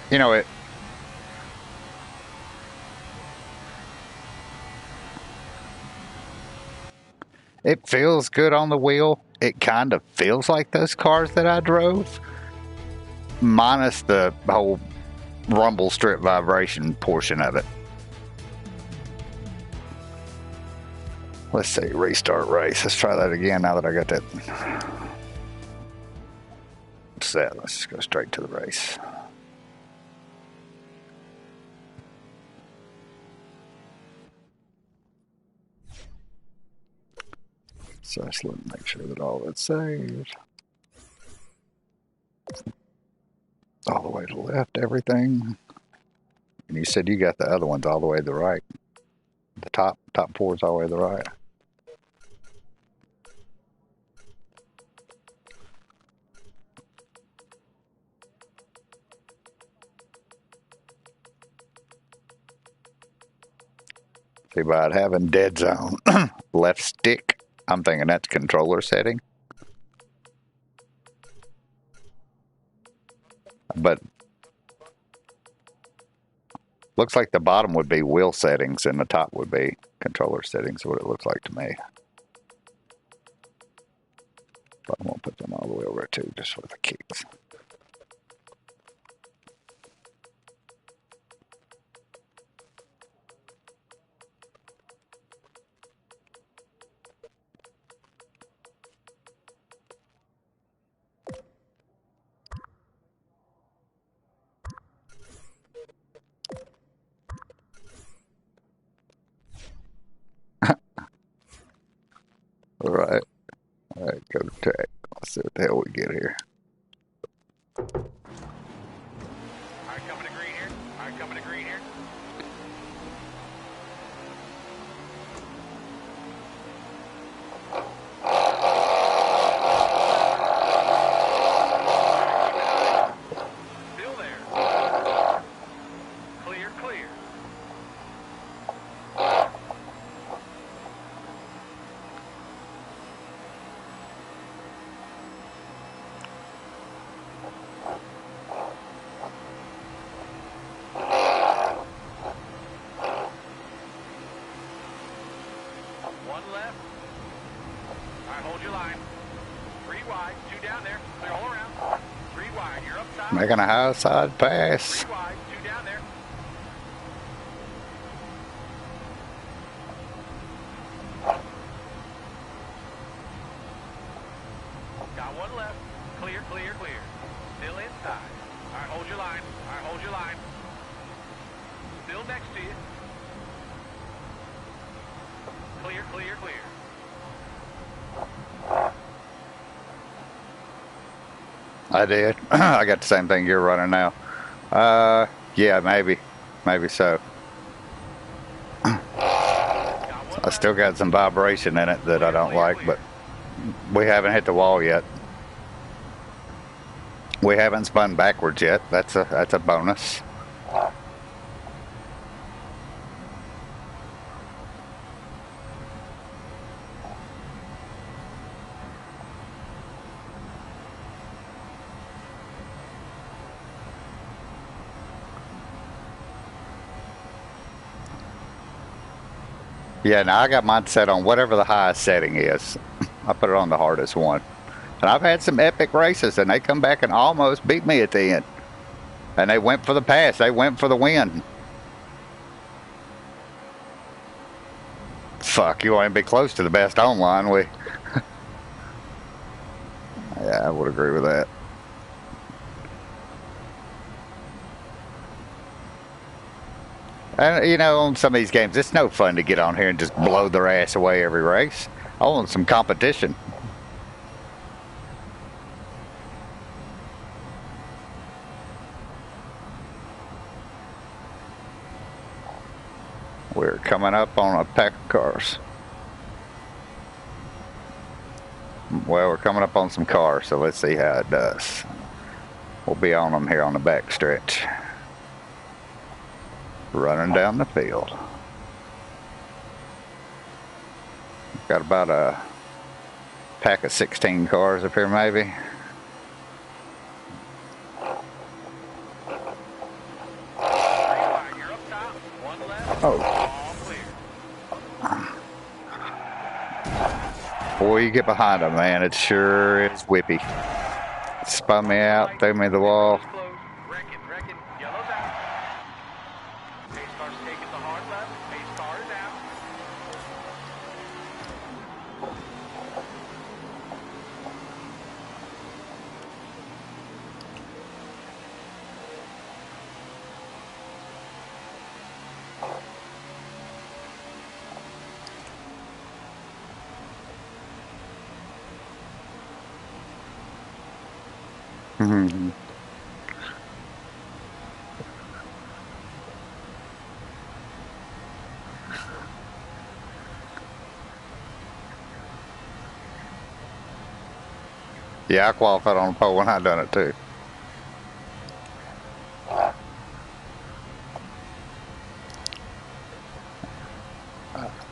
You know, it feels good on the wheel. It kind of feels like those cars that I drove, minus the whole rumble strip vibration portion of it. Let's see, restart race. Let's try that again now that I got that set. Let's just go straight to the race. So let's make sure that all that's saved. All the way to the left, everything. And you said you got the other ones all the way to the right. The top four is all the way to the right. See, by it having dead zone left stick, I'm thinking that's controller setting. But looks like the bottom would be wheel settings and the top would be controller settings, what it looks like to me. But I'm going to put them all the way over too, just for the kicks. All right, go to track. Let's see what the hell we get here. All right, coming to green here. All right, coming to green here. Still there. Clear, clear. One left. All right, hold your line. 3 wide, 2 down there. Clear all around. 3 wide, you're upside. Making a high side pass. 3 wide, 2 down there. Got 1 left. Clear, clear, clear. Still inside. All right, hold your line. All right, hold your line. Still next to you. Clear, clear, clear. I did. I got the same thing you're running now. Yeah, maybe so. Got 1 I still got some vibration in it that I don't like, but we haven't hit the wall yet. We haven't spun backwards yet. That's a bonus. Yeah, now I got mine set on whatever the highest setting is. I put it on the hardest one. And I've had some epic races, and they come back and almost beat me at the end. And they went for the pass. They went for the win. Fuck, you want to be close to the best online. Yeah, I would agree with that. And, you know, on some of these games, it's no fun to get on here and just blow their ass away every race. I want some competition. We're coming up on a pack of cars. Well, we're coming up on some cars, so let's see how it does. We'll be on them here on the back stretch. Running down the field. Got about a pack of 16 cars up here, maybe. Oh. Boy, you get behind them, man. It sure is whippy. Spun me out, threw me to the wall. Mm-hmm. Yeah, I qualified on the pole when I done it too.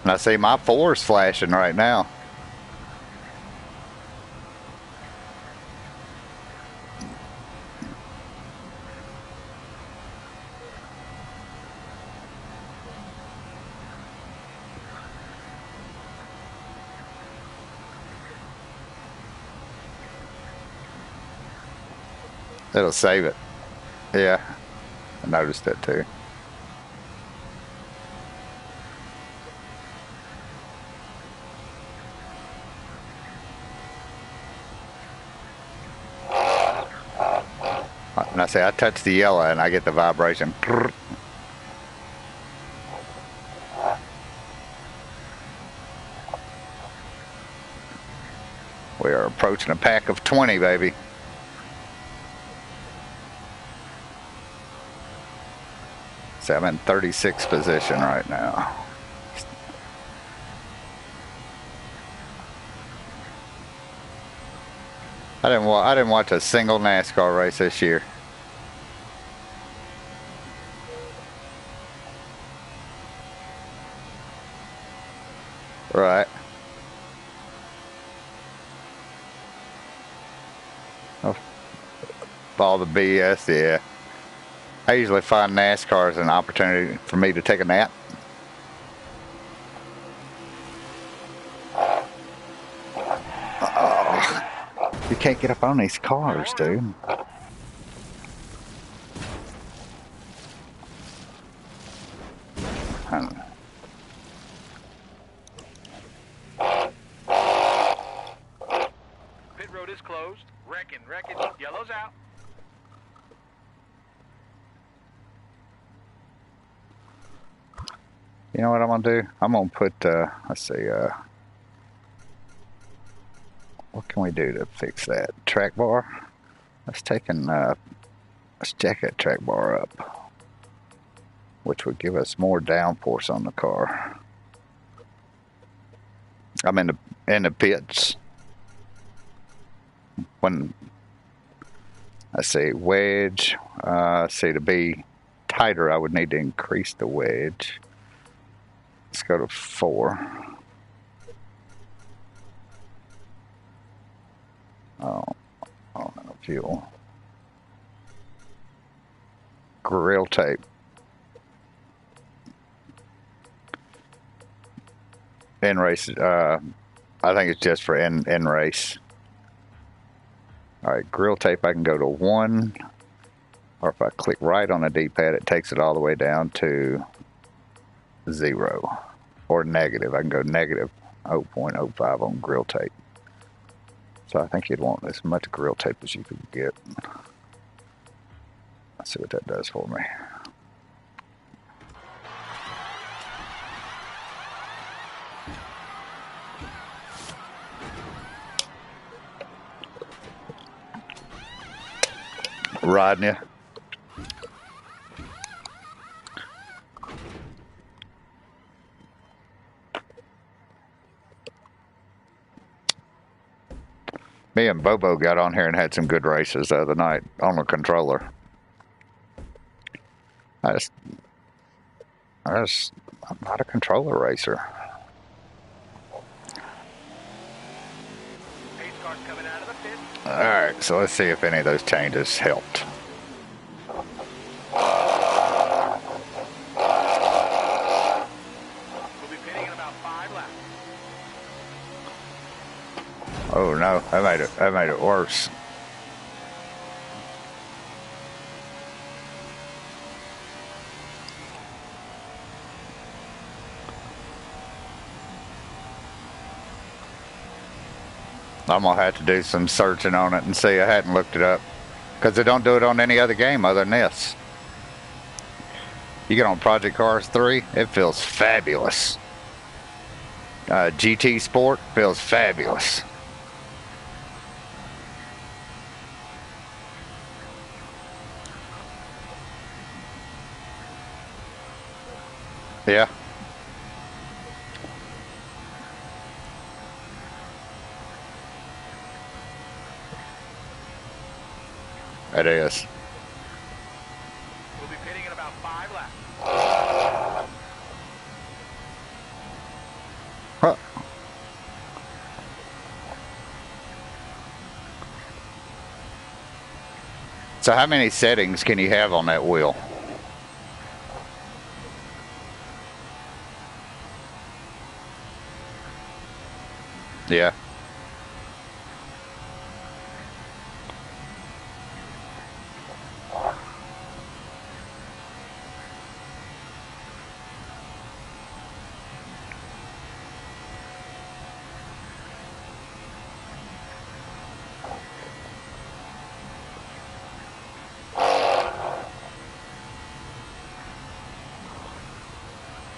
And I see my 4's flashing right now. It'll save it. Yeah, I noticed that too. And I say I touch the yellow and I get the vibration. We are approaching a pack of 20, baby. So I'm in 36th position right now. I didn't watch a single NASCAR race this year. Right. Oh, all the BS, yeah. I usually find NASCAR as an opportunity for me to take a nap. Oh, you can't get up on these cars, dude. Pit road is closed. Wrecking. Yellow's out. You know what I'm gonna do? I'm gonna put, let's see, what can we do to fix that? Track bar? Let's jack that track bar up, which would give us more downforce on the car. I'm in the pits. When I say wedge, see, to be tighter, I would need to increase the wedge. Let's go to 4. Oh, no fuel. Grill tape. In race, I think it's just for in race. All right, grill tape, I can go to 1, or if I click right on the D-pad, it takes it all the way down to 0, or negative. I can go negative 0.05 on grill tape. So I think you'd want as much grill tape as you could get. Let's see what that does for me. Riding you. Me and Bobo got on here and had some good races the other night on the controller. I'm not a controller racer. Pace car's coming out of the pit. Alright, so let's see if any of those changes helped. We'll be pitting in about 5 laps. Oh no, that made it worse. I'm gonna have to do some searching on it and see. I hadn't looked it up because they don't do it on any other game other than this. You get on Project Cars 3, it feels fabulous. GT Sport feels fabulous. Yeah. It is. We'll be pitting in about 5 laps. Huh. So how many settings can you have on that wheel? Yeah.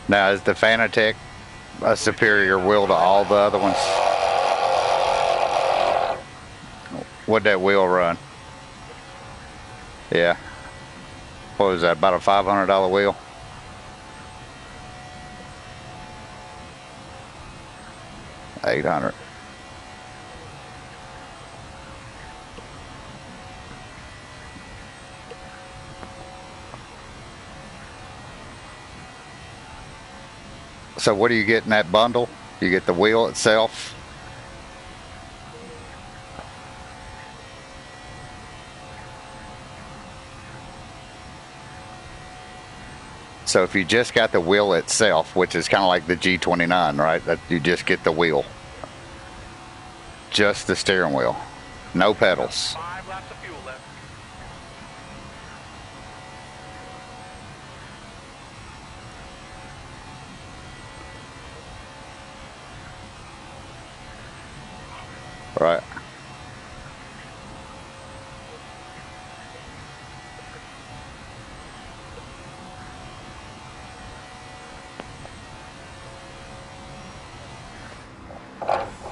Now, is the Fanatec a superior wheel to all the other ones? What'd that wheel run? Yeah. What was that, about a $500 wheel? $800. So what do you get in that bundle? You get the wheel itself. So if you just got the wheel itself, which is kind of like the G29, right? That you just get the wheel. Just the steering wheel. No pedals. 5 laps of fuel left. Right.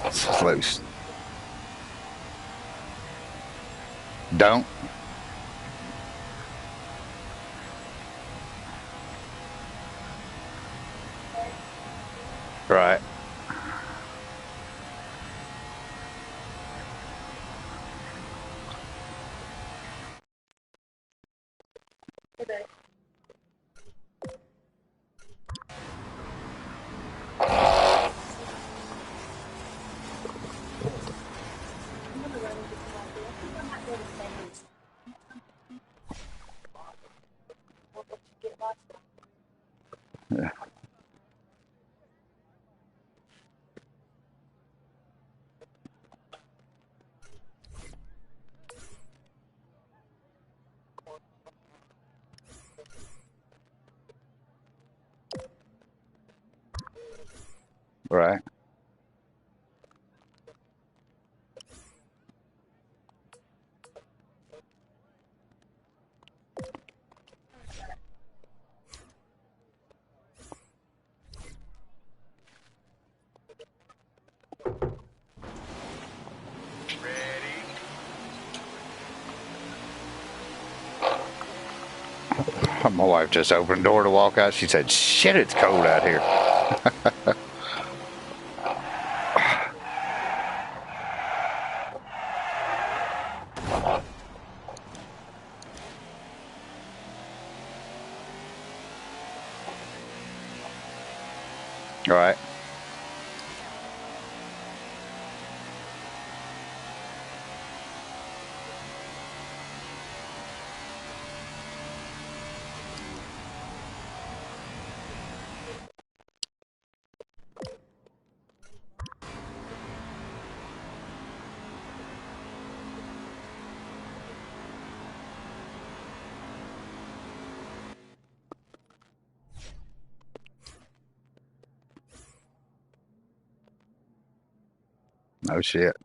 It's loose. Don't. Right. Yeah. Right. My wife just opened the door to walk out. She said, "Shit, it's cold out here." All right. No shit.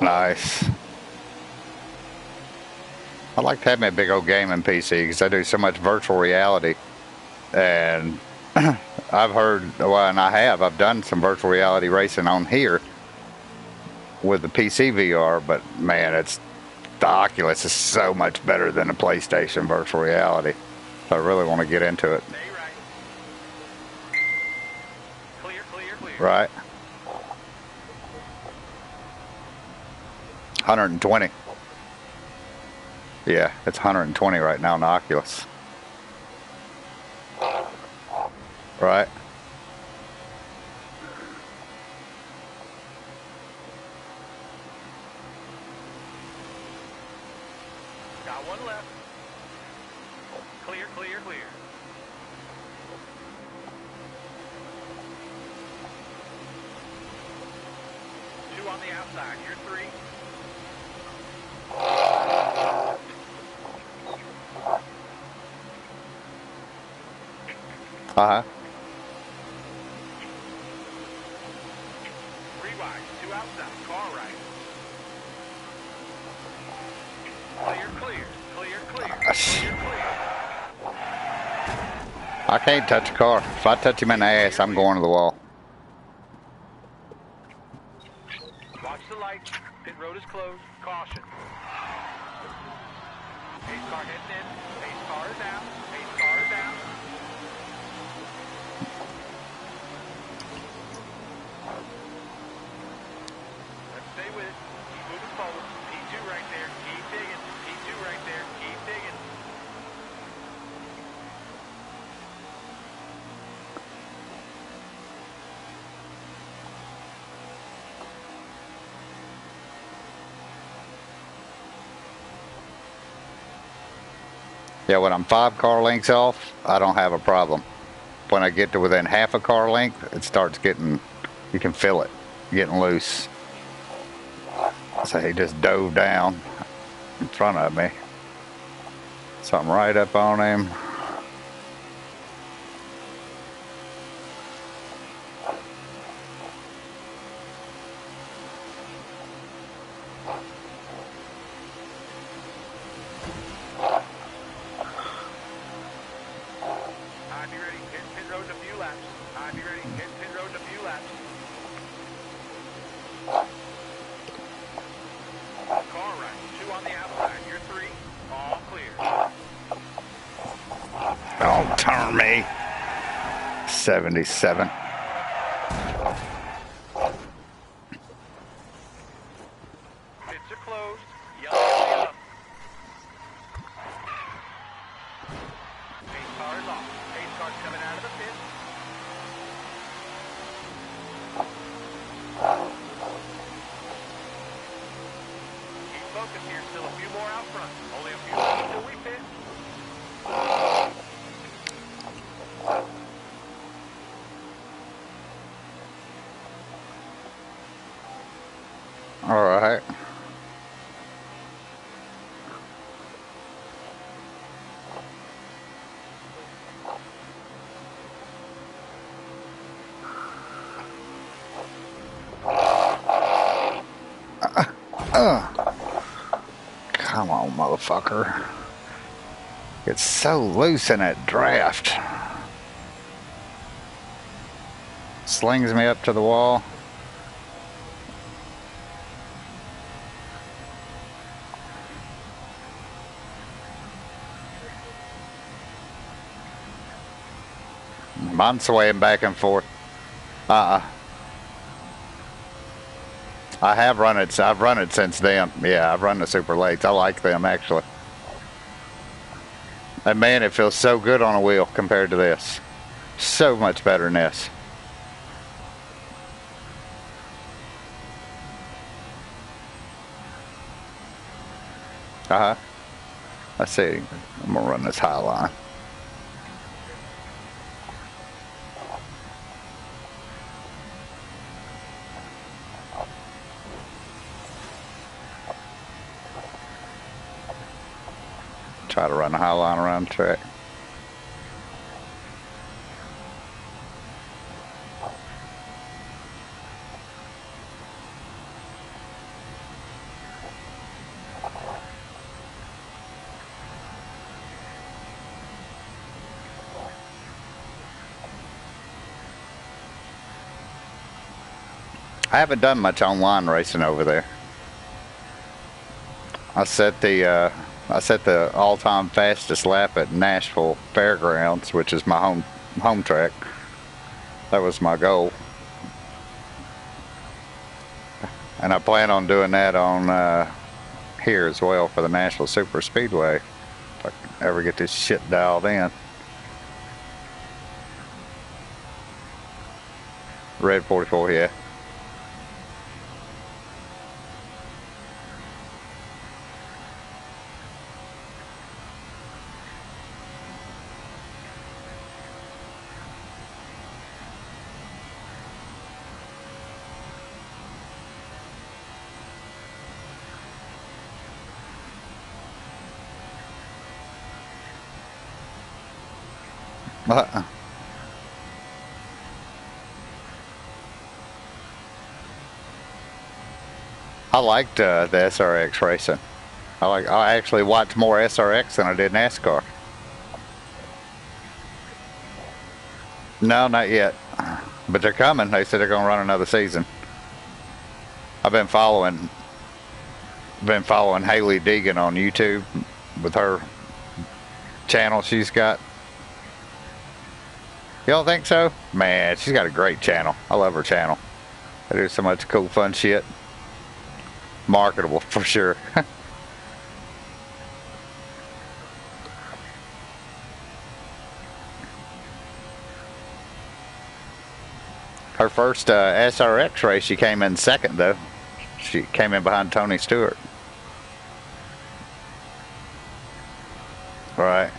Nice. I like to have my big old gaming PC because I do so much virtual reality. And I've heard, well, and I've done some virtual reality racing on here with the PC VR, but man, the Oculus is so much better than the PlayStation virtual reality. So I really want to get into it. Clear, clear, clear. Right. 120. Yeah, it's 120 right now in the Oculus. Right. Got one left. Clear, clear, clear. Two on the outside. You're three. Uh-huh. Three wide. Two outside. Car right. Clear, clear. Clear, clear. Clear, clear. I can't touch a car. If I touch him in the ass, I'm going to the wall. Watch the lights. Pit road is closed. Caution. Pace car heading in. Pace car is out. Pace car is out. Let's stay with it. Keep moving forward. P2 right there. Keep digging. P2 right there. Keep digging. Yeah, when I'm 5 car lengths off, I don't have a problem. When I get to within half a car length, it starts getting, you can feel it getting loose. So he just dove down in front of me. Something right up on him. I'd be ready. Hit pit road in a few laps. I'd be ready. Hit pit road in a few laps. Car right. Two on the outside. You're three. All clear. Don't turn me. 77. Pits are closed. Yellow up. Pace car is off. Pace car's coming out of the pit. focus here. Still a few more out front. Only a few minutes until we pit. All right. Come on, motherfucker. It's so loose in that draft. Slings me up to the wall. I'm swaying back and forth. I have run it. I've run it since then. Yeah, I've run the super lates. I like them actually. And man, it feels so good on a wheel compared to this. So much better than this. Let's see. I'm gonna run this high line. Try to run the high line around the track. I haven't done much online racing over there. I set the all-time fastest lap at Nashville Fairgrounds, which is my home track. That was my goal, and I plan on doing that on here as well for the Nashville Super Speedway if I can ever get this shit dialed in. Red 44, yeah. I liked the SRX racing. I actually watched more SRX than I did NASCAR. No, not yet. But they're coming. They said they're going to run another season. I've been following Haley Deegan on YouTube with her channel she's got. You don't think so? Man, she's got a great channel. I love her channel. They do so much cool, fun shit. Marketable for sure. Her first SRX race, she came in second though. She came in behind Tony Stewart. Right.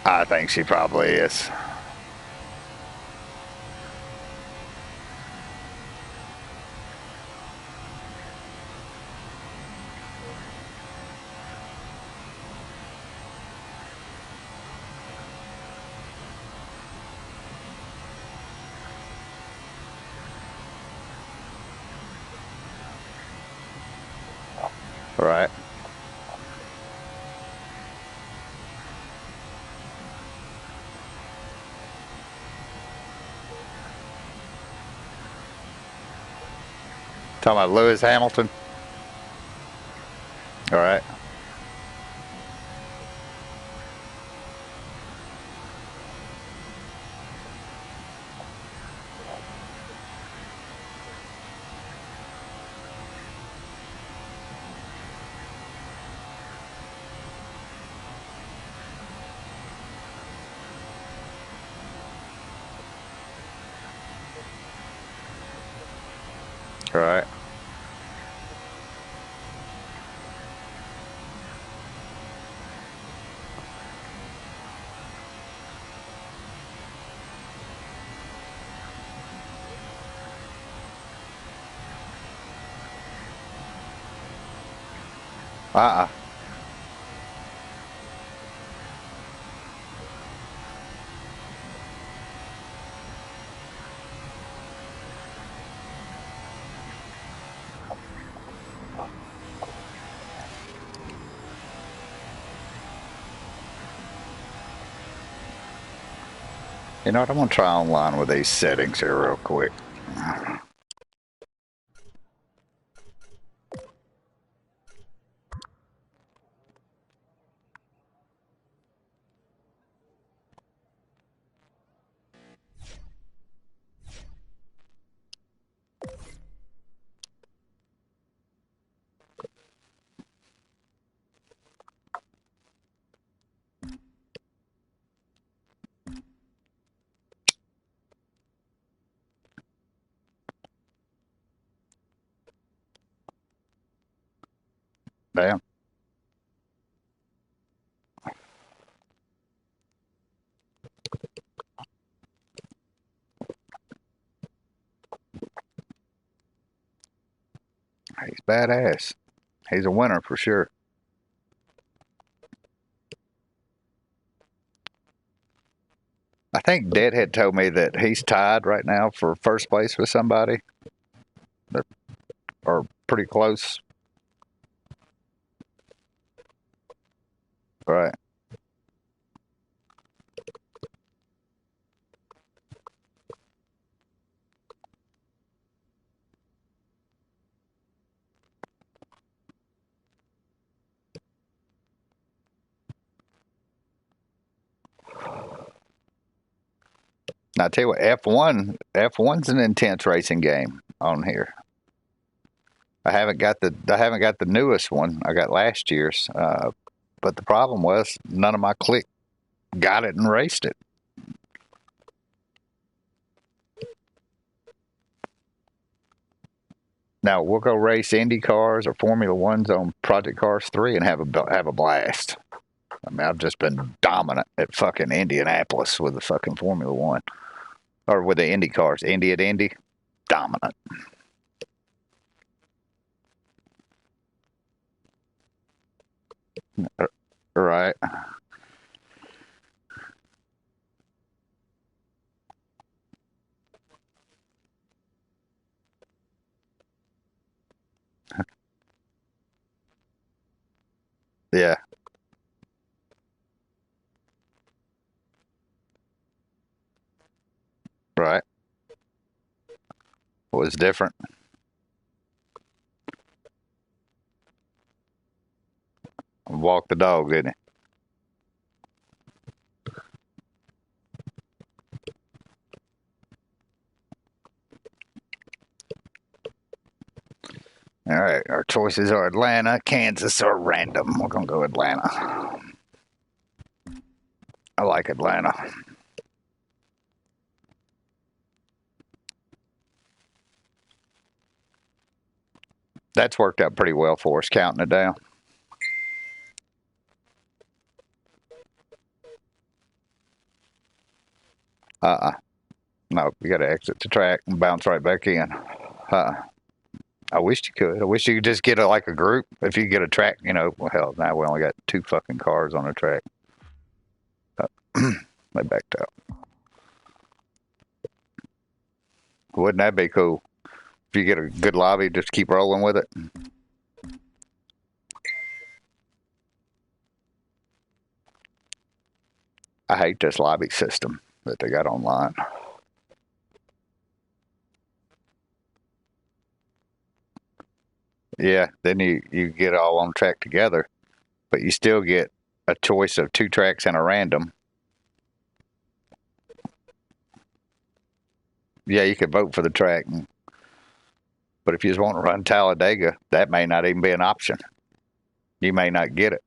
I think she probably is. Right. Talking about Lewis Hamilton? All right. Right. Uh-uh. You know what? I'm gonna try online with these settings here real quick. Damn. He's badass. He's a winner for sure. I think Deadhead told me that he's tied right now for first place with somebody, or pretty close. Right. Now I tell you what, F1's an intense racing game on here. I haven't got the newest one. I got last year's, but the problem was none of my clique got it and raced it. Now we'll go race Indy cars or Formula Ones on Project Cars 3 and have a blast. I mean, I've just been dominant at fucking Indianapolis with the fucking Formula One or with the Indy cars. Indy at Indy, dominant. Right. Yeah. Right. Was different. Walk the dog, didn't he? All right. Our choices are Atlanta, Kansas, or random. We're gonna go Atlanta. I like Atlanta. That's worked out pretty well for us, counting it down. No, you got to exit the track and bounce right back in. I wish you could. I wish you could just get like a group. If you get a track, well, hell, now we only got 2 fucking cars on the track. They backed out. Wouldn't that be cool? If you get a good lobby, just keep rolling with it. I hate this lobby system that they got online. Yeah, then you get all on track together, but you still get a choice of 2 tracks and a random. Yeah, you could vote for the track, but if you just want to run Talladega, that may not even be an option. You may not get it.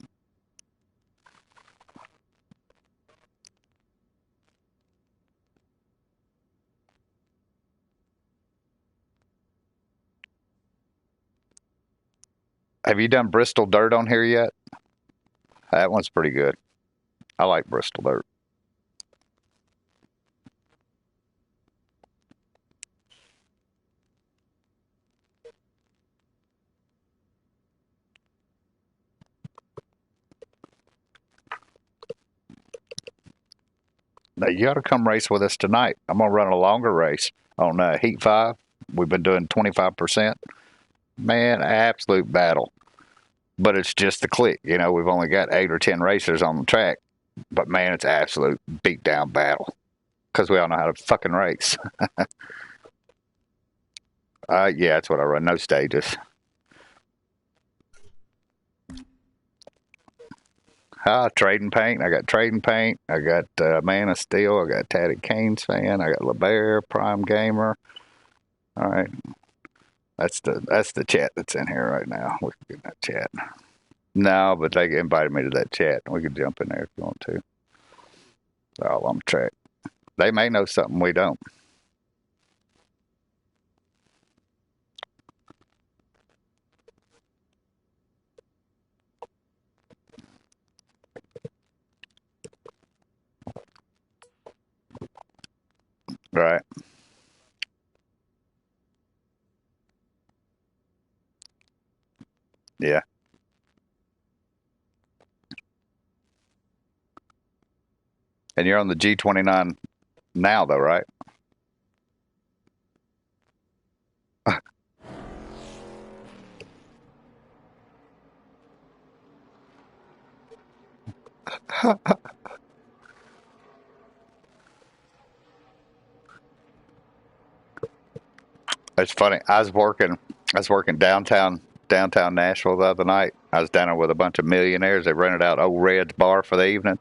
Have you done Bristol Dirt on here yet? That one's pretty good. I like Bristol Dirt. Now, you got to come race with us tonight. I'm going to run a longer race on Heat 5. We've been doing 25%. Man, absolute battle. But it's just the click. You know, we've only got 8 or 10 racers on the track. But, man, it's absolute beat-down battle. Because we all know how to fucking race. Yeah, that's what I run. No stages. Trading paint. I got trading paint. I got Man of Steel. I got Tatted Canes fan. I got LeBear, Prime Gamer. All right. That's the chat that's in here right now. We can get in that chat. No, but they invited me to that chat. We could jump in there if you want to. They're all on the track. They may know something we don't. Right. Yeah. And you're on the G29 now, though, right? It's funny. I was working downtown Nashville the other night. I was down there with a bunch of millionaires. They rented out Old Red's bar for the evening.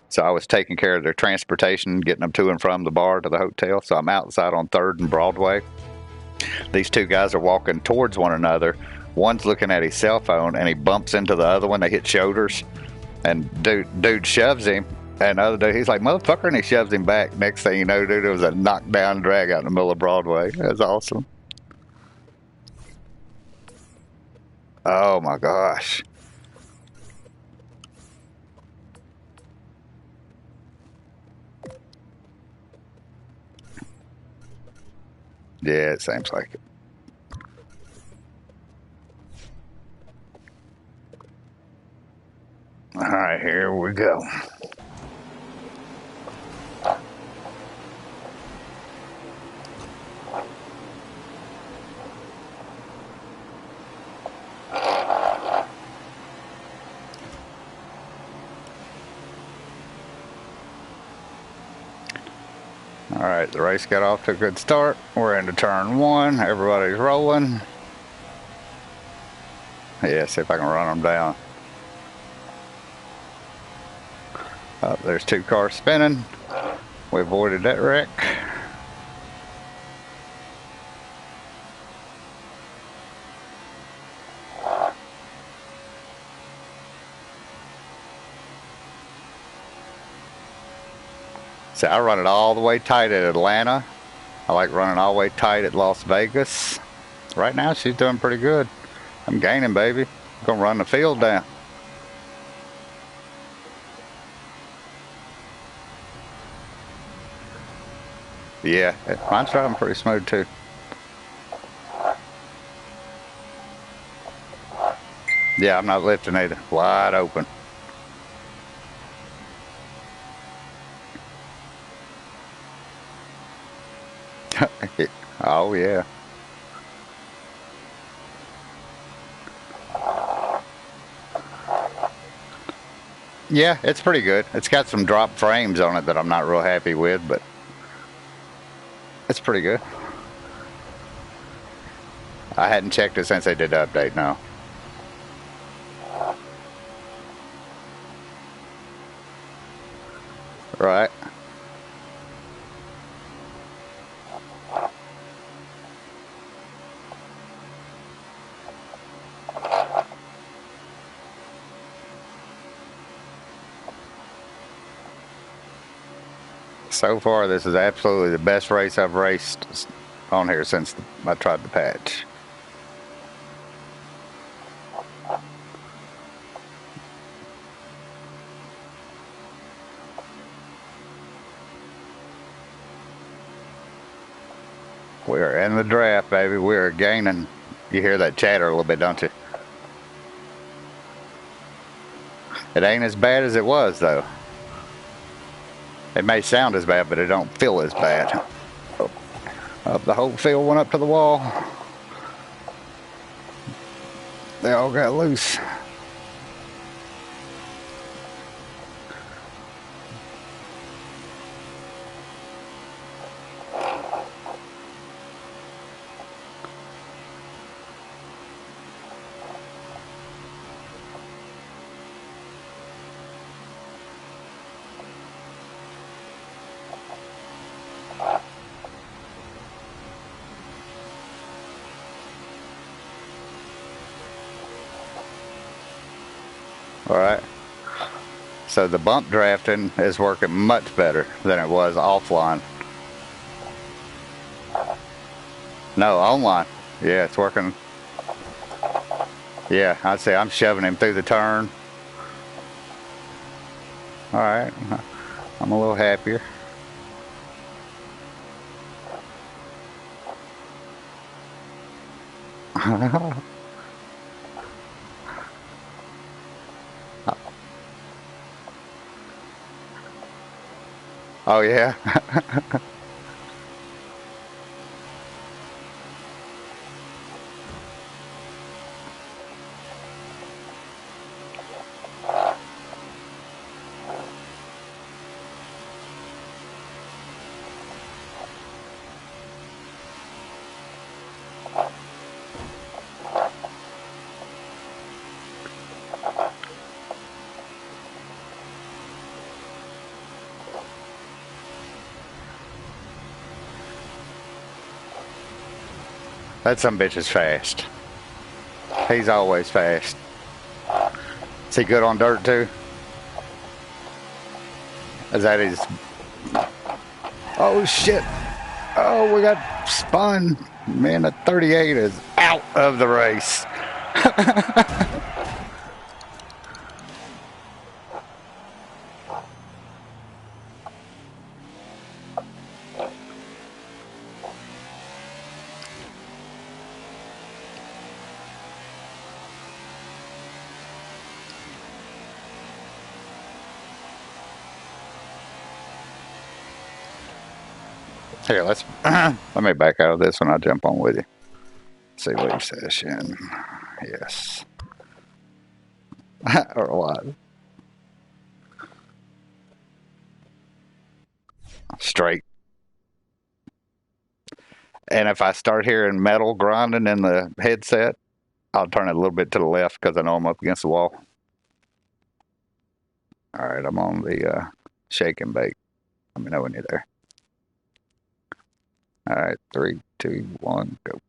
So I was taking care of their transportation, getting them to and from the bar to the hotel. So I'm outside on 3rd and Broadway. These two guys are walking towards one another. One's looking at his cell phone, and he bumps into the other one. They hit shoulders, and dude shoves him. And the other dude, he's like, motherfucker, and he shoves him back. Next thing you know, dude, it was a knockdown drag out in the middle of Broadway. That's awesome. Oh, my gosh. Yeah, it seems like it. All right, here we go. All right, the race got off to a good start. We're into turn 1. Everybody's rolling. Yeah, see if I can run them down. There's 2 cars spinning. We avoided that wreck. So I run it all the way tight at Atlanta. I like running all the way tight at Las Vegas. Right now, she's doing pretty good. I'm gaining, baby. I'm gonna run the field down. Yeah, mine's driving pretty smooth too. Yeah, I'm not lifting either. Wide open. Oh, yeah. Yeah, it's pretty good. It's got some drop frames on it that I'm not real happy with, but it's pretty good. I hadn't checked it since they did the update, no. Right. So far, this is absolutely the best race I've raced on here since I tried the patch. We're in the draft, baby. We're gaining. You hear that chatter a little bit, don't you? It ain't as bad as it was, though. It may sound as bad, but it don't feel as bad. The whole field went up to the wall. They all got loose. All right. So the bump drafting is working much better than it was offline. No, online. Yeah, it's working. Yeah, I'd say I'm shoving him through the turn. All right. I'm a little happier. Oh, yeah. That sumbitch is fast. He's always fast. Is he good on dirt, too? Is that his... Oh, shit. Oh, we got spun. Man, the 38 is out of the race. Here, let me back out of this when I jump on with you. See leave session. Yes. Or what? Straight. And if I start hearing metal grinding in the headset, I'll turn it a little bit to the left because I know I'm up against the wall. All right, I'm on the shake and bake. Let me know when you're there. All right, 3, 2, 1, go.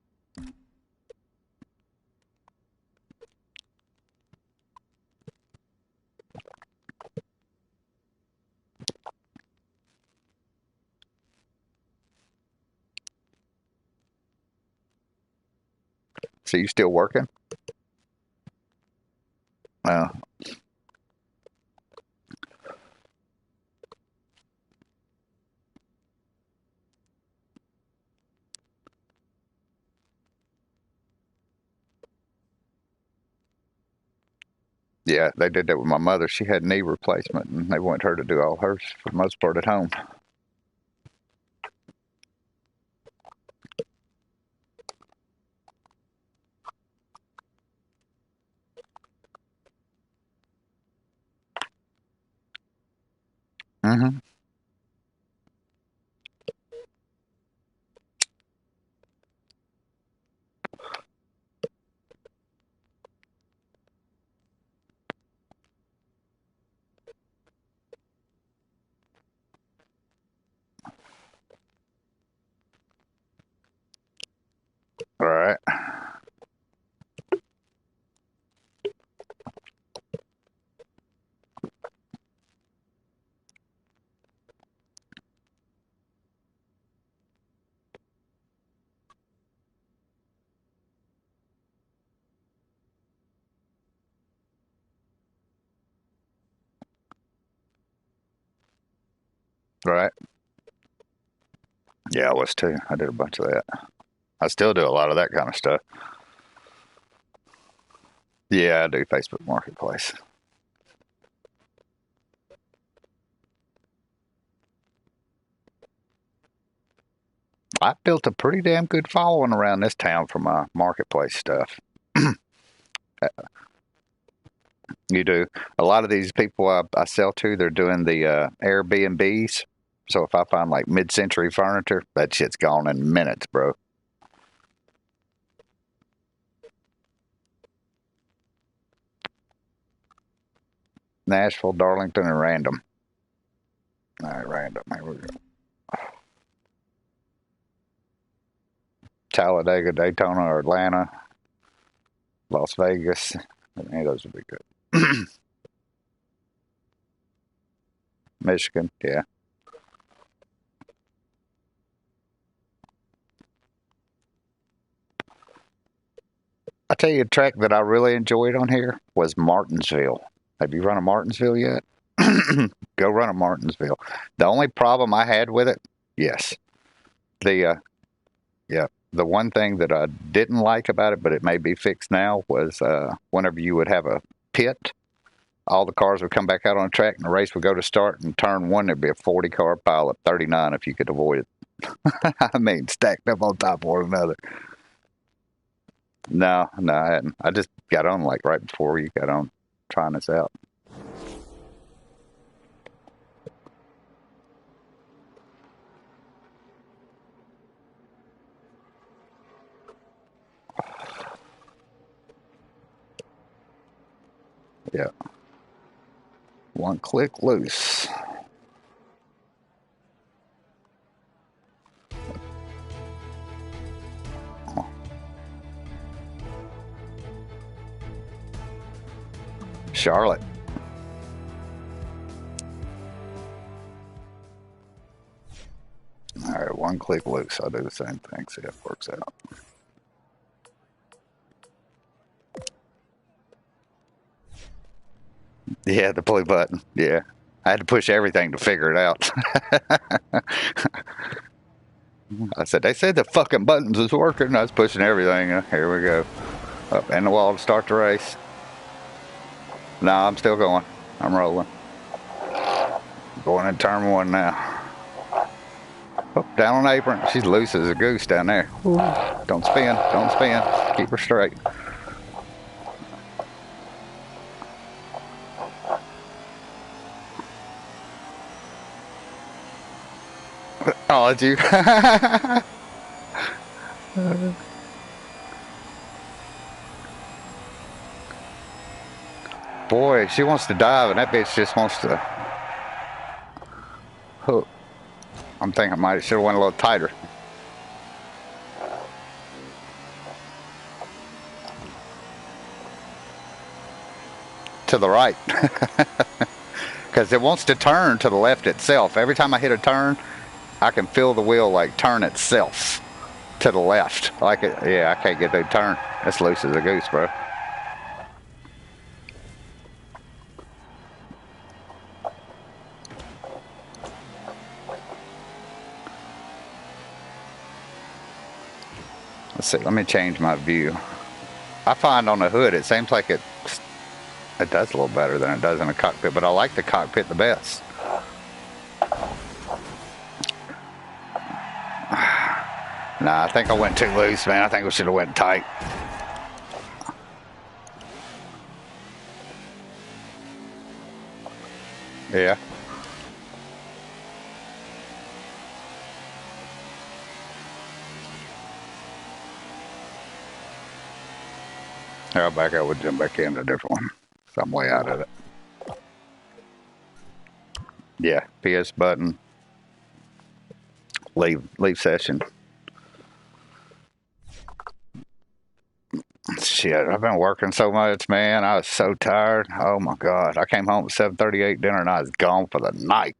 So you still working? Oh. Yeah, they did that with my mother. She had knee replacement, and they wanted her to do all hers for the most part at home. Mm-hmm. All right. All right. Yeah, I was too. I did a bunch of that. I still do a lot of that kind of stuff. Yeah, I do Facebook Marketplace. I built a pretty damn good following around this town for my marketplace stuff. You do. A lot of these people I sell to, they're doing the Airbnbs. So if I find like mid-century furniture, that shit's gone in minutes, bro. Nashville, Darlington, and Random. All right, Random. Here we go. Talladega, Daytona, or Atlanta, Las Vegas. Any of those would be good. Michigan, yeah. I tell you, a track that I really enjoyed on here was Martinsville. Have you run a Martinsville yet? Go run a Martinsville. The only problem I had with it, yes, the the one thing that I didn't like about it, but it may be fixed now, was whenever you would have a pit, all the cars would come back out on the track, and the race would go to start, and turn one, there'd be a 40-car pile at 39 if you could avoid it. I mean, stacked up on top of one another. No, I hadn't. I just got on like right before you got on trying this out. Yeah. One click loose. Charlotte. All right, one click loose. I'll do the same thing. See if it works out. Yeah, the blue button. Yeah. I had to push everything to figure it out. I said, they said the fucking buttons was working. I was pushing everything. Here we go. Up in the wall to start the race. No, I'm still going. I'm rolling. Going in turn one now. Oh, down on the apron. She's loose as a goose down there. Ooh. Don't spin. Don't spin. Keep her straight. Oh, it's you. Boy, she wants to dive, and that bitch just wants to hook. I'm thinking I might should have went a little tighter. To the right. Because it wants to turn to the left itself. Every time I hit a turn, I can feel the wheel like turn itself to the left. Like it, yeah, I can't get that turn. That's loose as a goose, bro. Let's see, let me change my view. I find on the hood, it seems like it does a little better than it does in the cockpit, but I like the cockpit the best. Nah, I think I went too loose, man. I think we should have went tight. Yeah. I'll back out, we'll jump back into a different one. So I'm way out of it. Yeah, PS button. Leave session. Shit, I've been working so much, man. I was so tired. Oh my God. I came home at 7:38 dinner and I was gone for the night.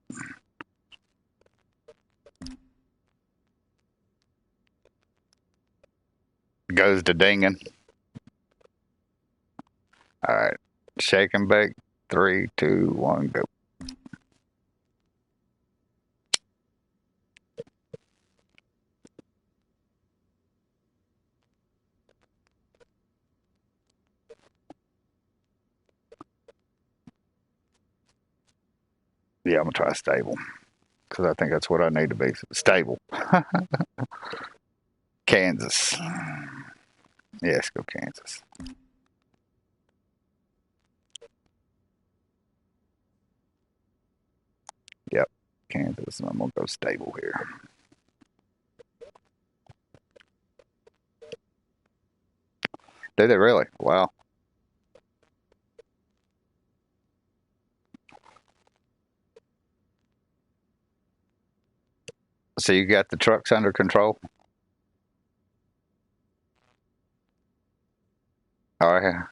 Goes to dinging. All right. Shake and bake. 3, 2, 1, go. Yeah, I'm gonna try stable because I think that's what I need to be. Stable. Kansas. Yeah, let's go Kansas. Yep, Kansas. And I'm gonna go stable here. Did they really? Wow. So you got the trucks under control? Oh yeah.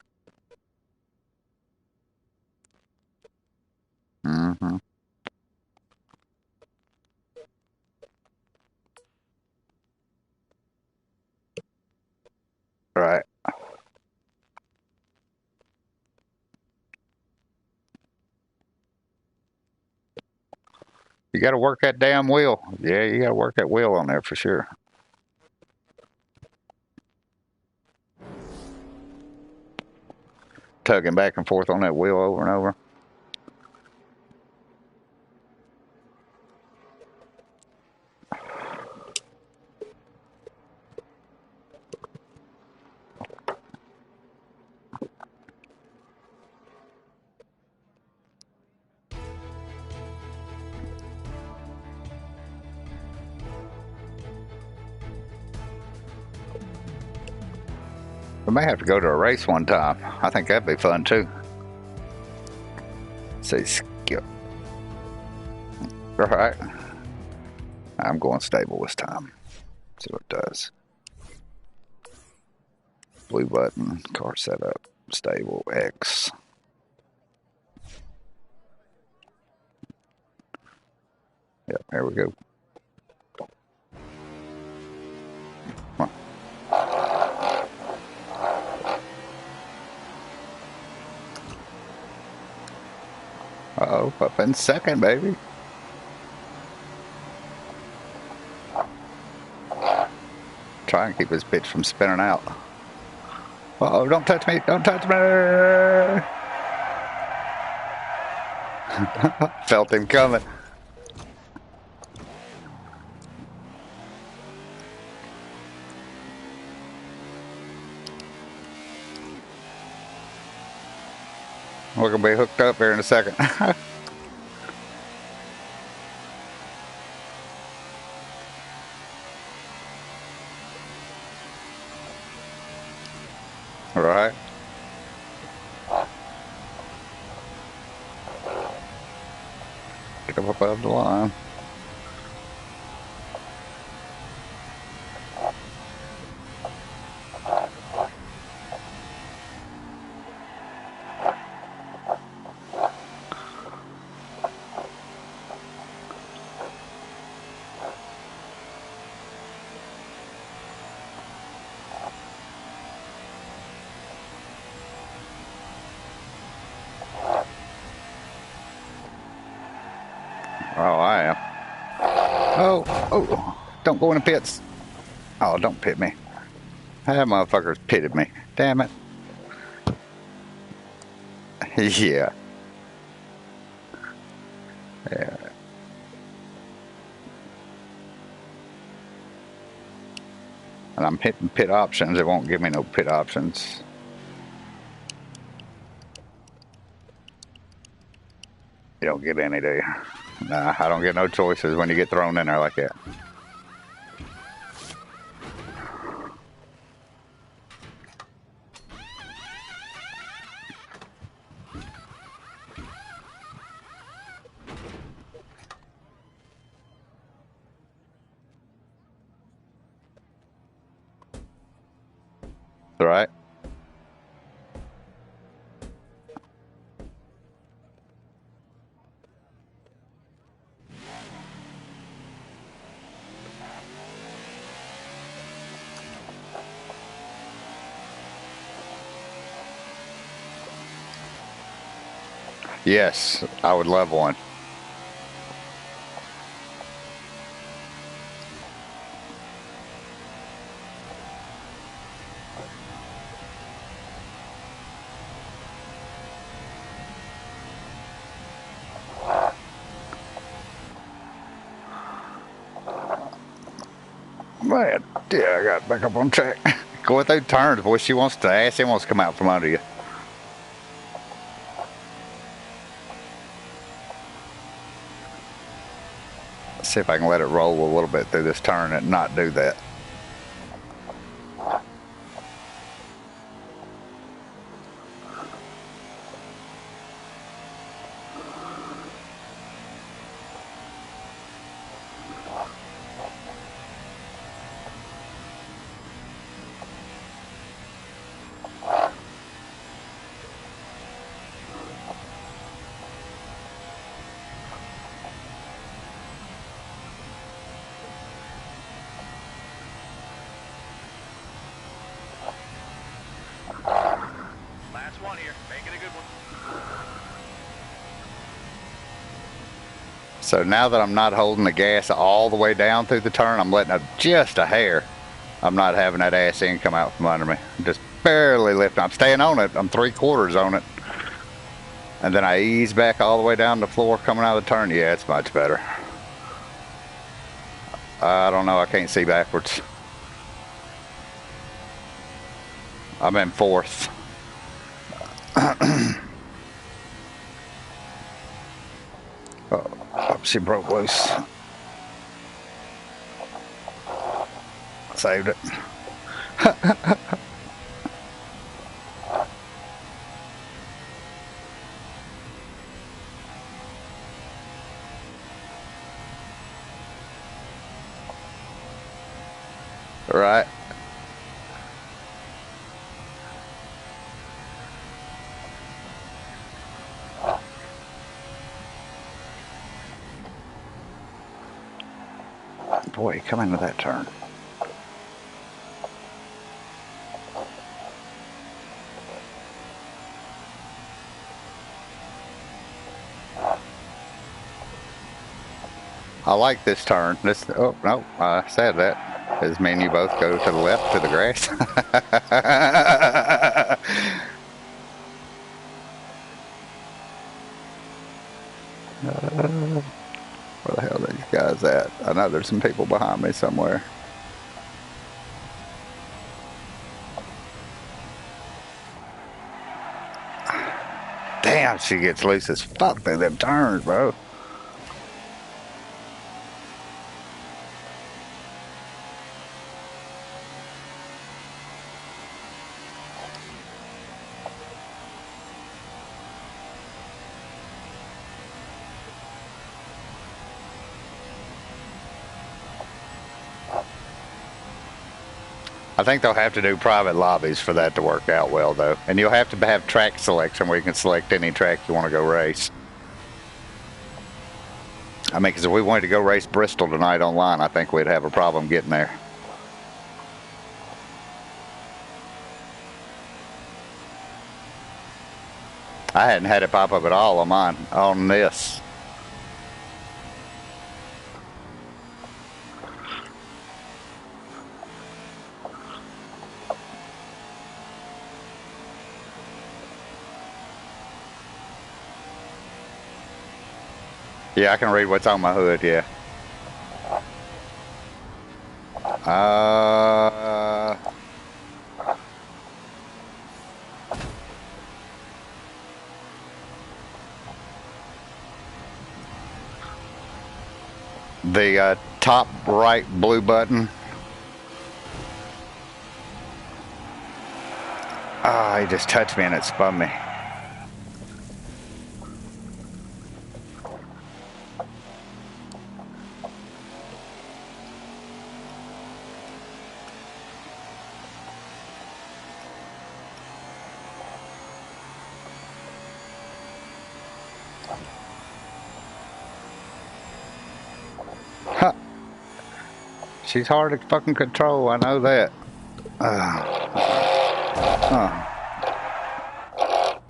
Mm-hmm. Right. You got to work that damn wheel. Yeah, you got to work that wheel on there for sure. Tugging back and forth on that wheel over and over. We may have to go to a race one time. I think that'd be fun too. Say skip. All right. I'm going stable this time. See what it does. Blue button, car setup, stable, X. Yep, there we go. Uh-oh, up in second, baby. Try and keep this bitch from spinning out. Uh-oh, don't touch me, don't touch me. Felt him coming. We're gonna be hooked up here in a second. Right. Get up above the line. Oh, I am. Oh, don't go in the pits. Oh, don't pit me. That motherfucker's pitted me. Damn it. Yeah. Yeah. And I'm hitting pit options. It won't give me no pit options. You don't get any, do you? Nah, I don't get no choices when you get thrown in there like that. All right. Yes, I would love one. Man, yeah, I got back up on track. Going through turns, boy, she wants to, ass him wants to come out from under you. Let's see if I can let it roll a little bit through this turn and not do that. Last one here. Make it a good one. So now that I'm not holding the gas all the way down through the turn, I'm letting it just a hair. I'm not having that ass end come out from under me. I'm just barely lifting. I'm staying on it. I'm 3/4 on it. And then I ease back all the way down the floor coming out of the turn. Yeah, it's much better. I don't know. I can't see backwards. I'm in 4th. Oh, she broke loose. Saved it. Right. Boy, come into that turn. I like this turn. This, oh, no, I said that. Does mean you both go to the left to the grass? Where the hell are these guys at? I know there's some people behind me somewhere. Damn, she gets loose as fuck through them turns, bro. I think they'll have to do private lobbies for that to work out well, though. And you'll have to have track selection where you can select any track you want to go race. I mean, because if we wanted to go race Bristol tonight online, I think we'd have a problem getting there. I hadn't had it pop up at all on mine, on this. Yeah, I can read what's on my hood, yeah. The top right blue button. Ah, he just touched me and it spun me. Huh. She's hard to fucking control, I know that.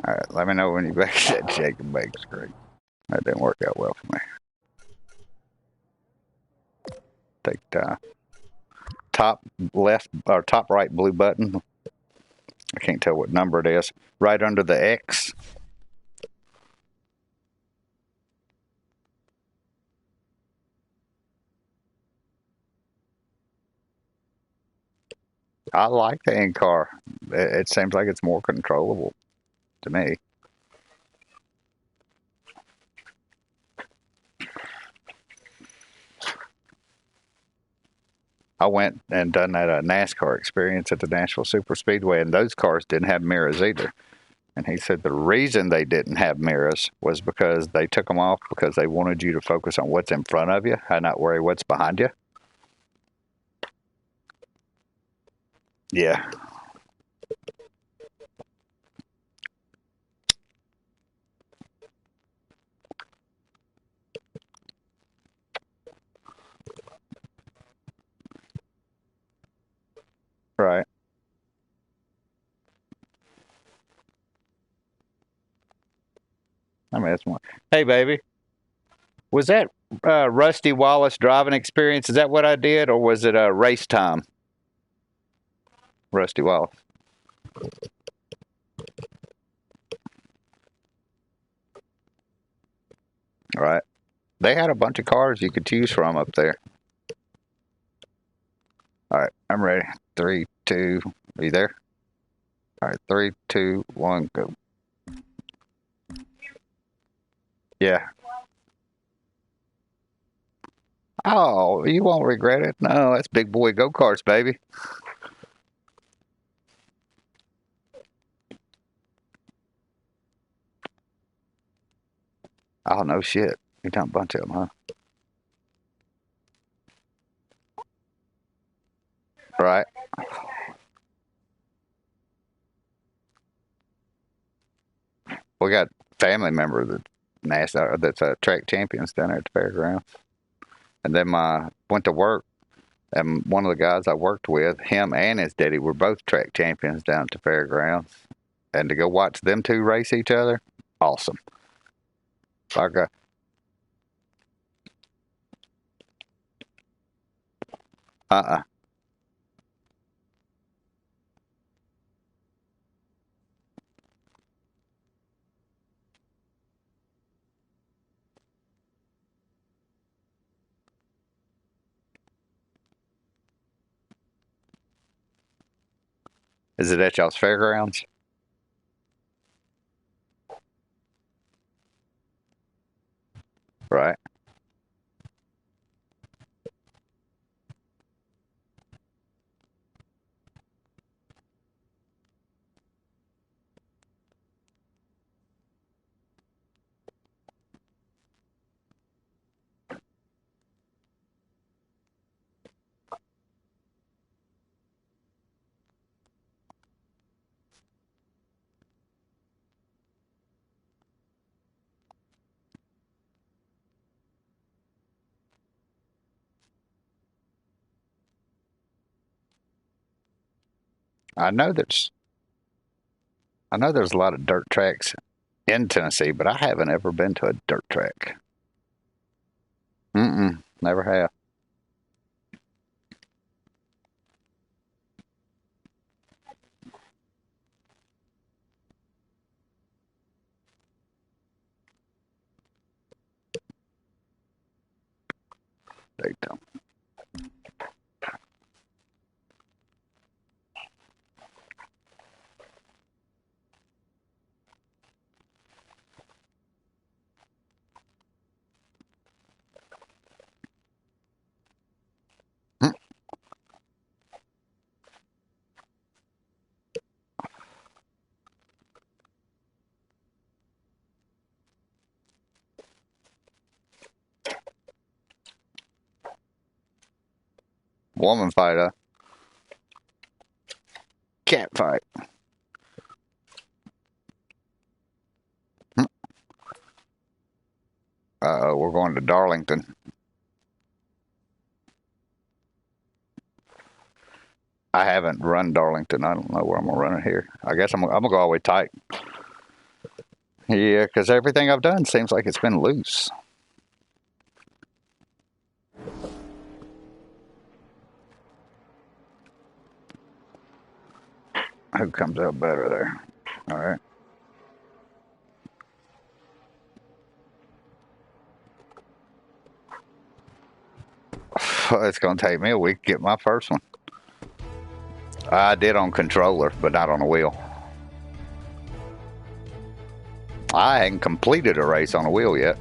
Alright, let me know when you back that shake and bake screen. That didn't work out well for me. Take the top left or top right blue button. I can't tell what number it is. Right under the X. I like the in-car. It seems like it's more controllable to me. I went and done that NASCAR experience at the Nashville Super Speedway, and those cars didn't have mirrors either. And he said the reason they didn't have mirrors was because they took them off because they wanted you to focus on what's in front of you and not worry what's behind you. Yeah. Right. I mean, that's one. Hey, baby. Was that Rusty Wallace driving experience? Is that what I did, or was it race time? Rusty Wallace. All right. They had a bunch of cars you could choose from up there. All right, I'm ready. 3, 2. Are you there? All right, 3, 2, 1, go. Yeah. Oh, you won't regret it. No, that's big boy go-karts, baby. Oh, no shit. You done a bunch of them, huh? Right. We got family member that NASCAR that's track champions down there at the fairgrounds. And then went to work, and one of the guys I worked with, him and his daddy were both track champions down at the fairgrounds. And to go watch them two race each other, awesome. Like uh-uh. Is it at y'all's fairgrounds? Right. I know there's a lot of dirt tracks in Tennessee, but I haven't ever been to a dirt track. Never have. They don't. Woman fight, cat fight. We're going to Darlington. I haven't run Darlington. I don't know where I'm gonna run it here. I guess I'm gonna go all the way tight. Yeah, because everything I've done seems like it's been loose. Who comes out better there? All right. It's going to take me a week to get my first one. I did on controller, but not on a wheel. I hadn't completed a race on a wheel yet.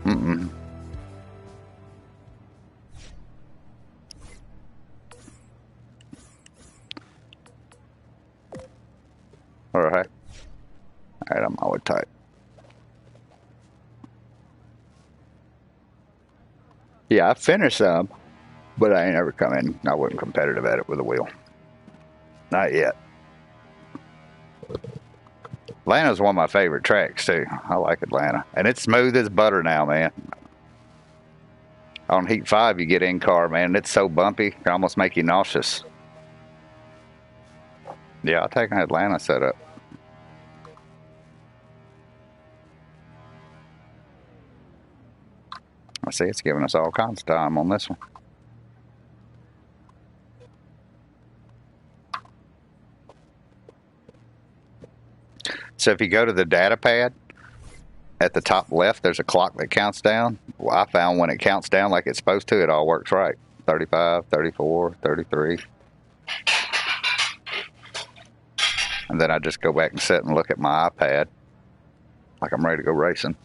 Mm-mm. Alright. Alright, I'm always tight. Yeah, I finished some, but I ain't ever come in. I wasn't competitive at it with a wheel. Not yet. Atlanta's one of my favorite tracks, too. I like Atlanta. And it's smooth as butter now, man. On Heat 5, you get in car, man. It's so bumpy, it can almost make you nauseous. Yeah, I'll take an Atlanta setup. I see it's giving us all kinds of time on this one. So if you go to the data pad, at the top left, there's a clock that counts down. Well, I found when it counts down like it's supposed to, it all works right. 35, 34, 33. And then I just go back and sit and look at my iPad like I'm ready to go racing.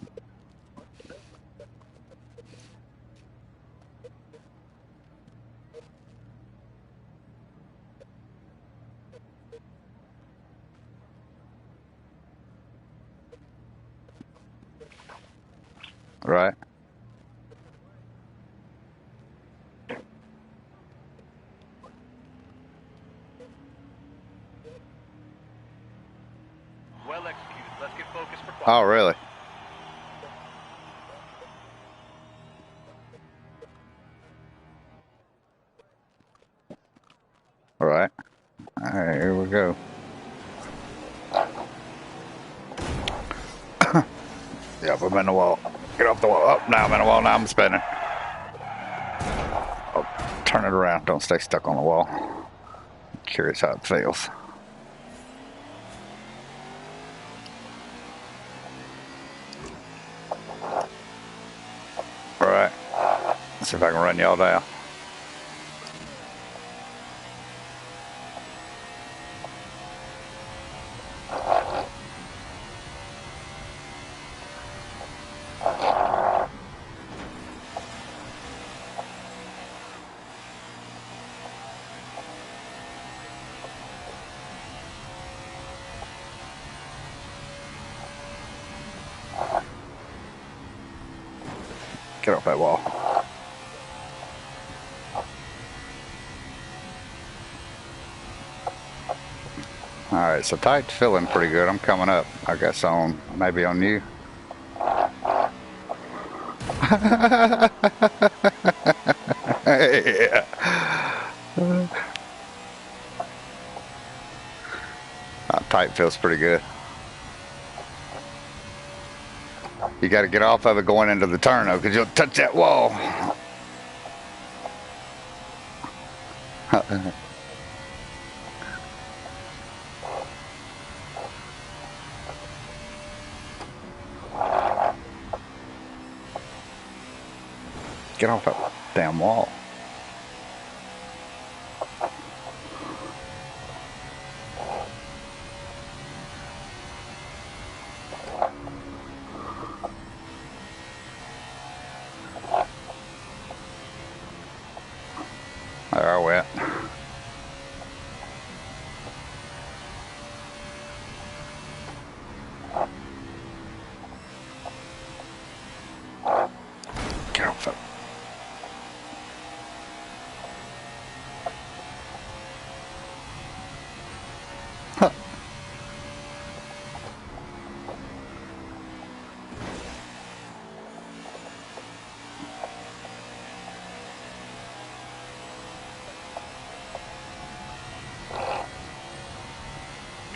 Right. Well executed. Let's get focused for quality. Oh, really? All right. All right, here we go. Yep, I'm in the wall. Get off the wall. Oh, now I'm in the wall. Now I'm spinning. Oh, turn it around. Don't stay stuck on the wall. I'm curious how it feels. All right. Let's see if I can run y'all down. Get off that wall. Alright, so Tight's feeling pretty good. I'm coming up, I guess, on maybe on you. Yeah. Tight feels pretty good. You got to get off of it going into the turn, though, because you'll touch that wall. Get off that damn wall. There I went. Get off that. Huh.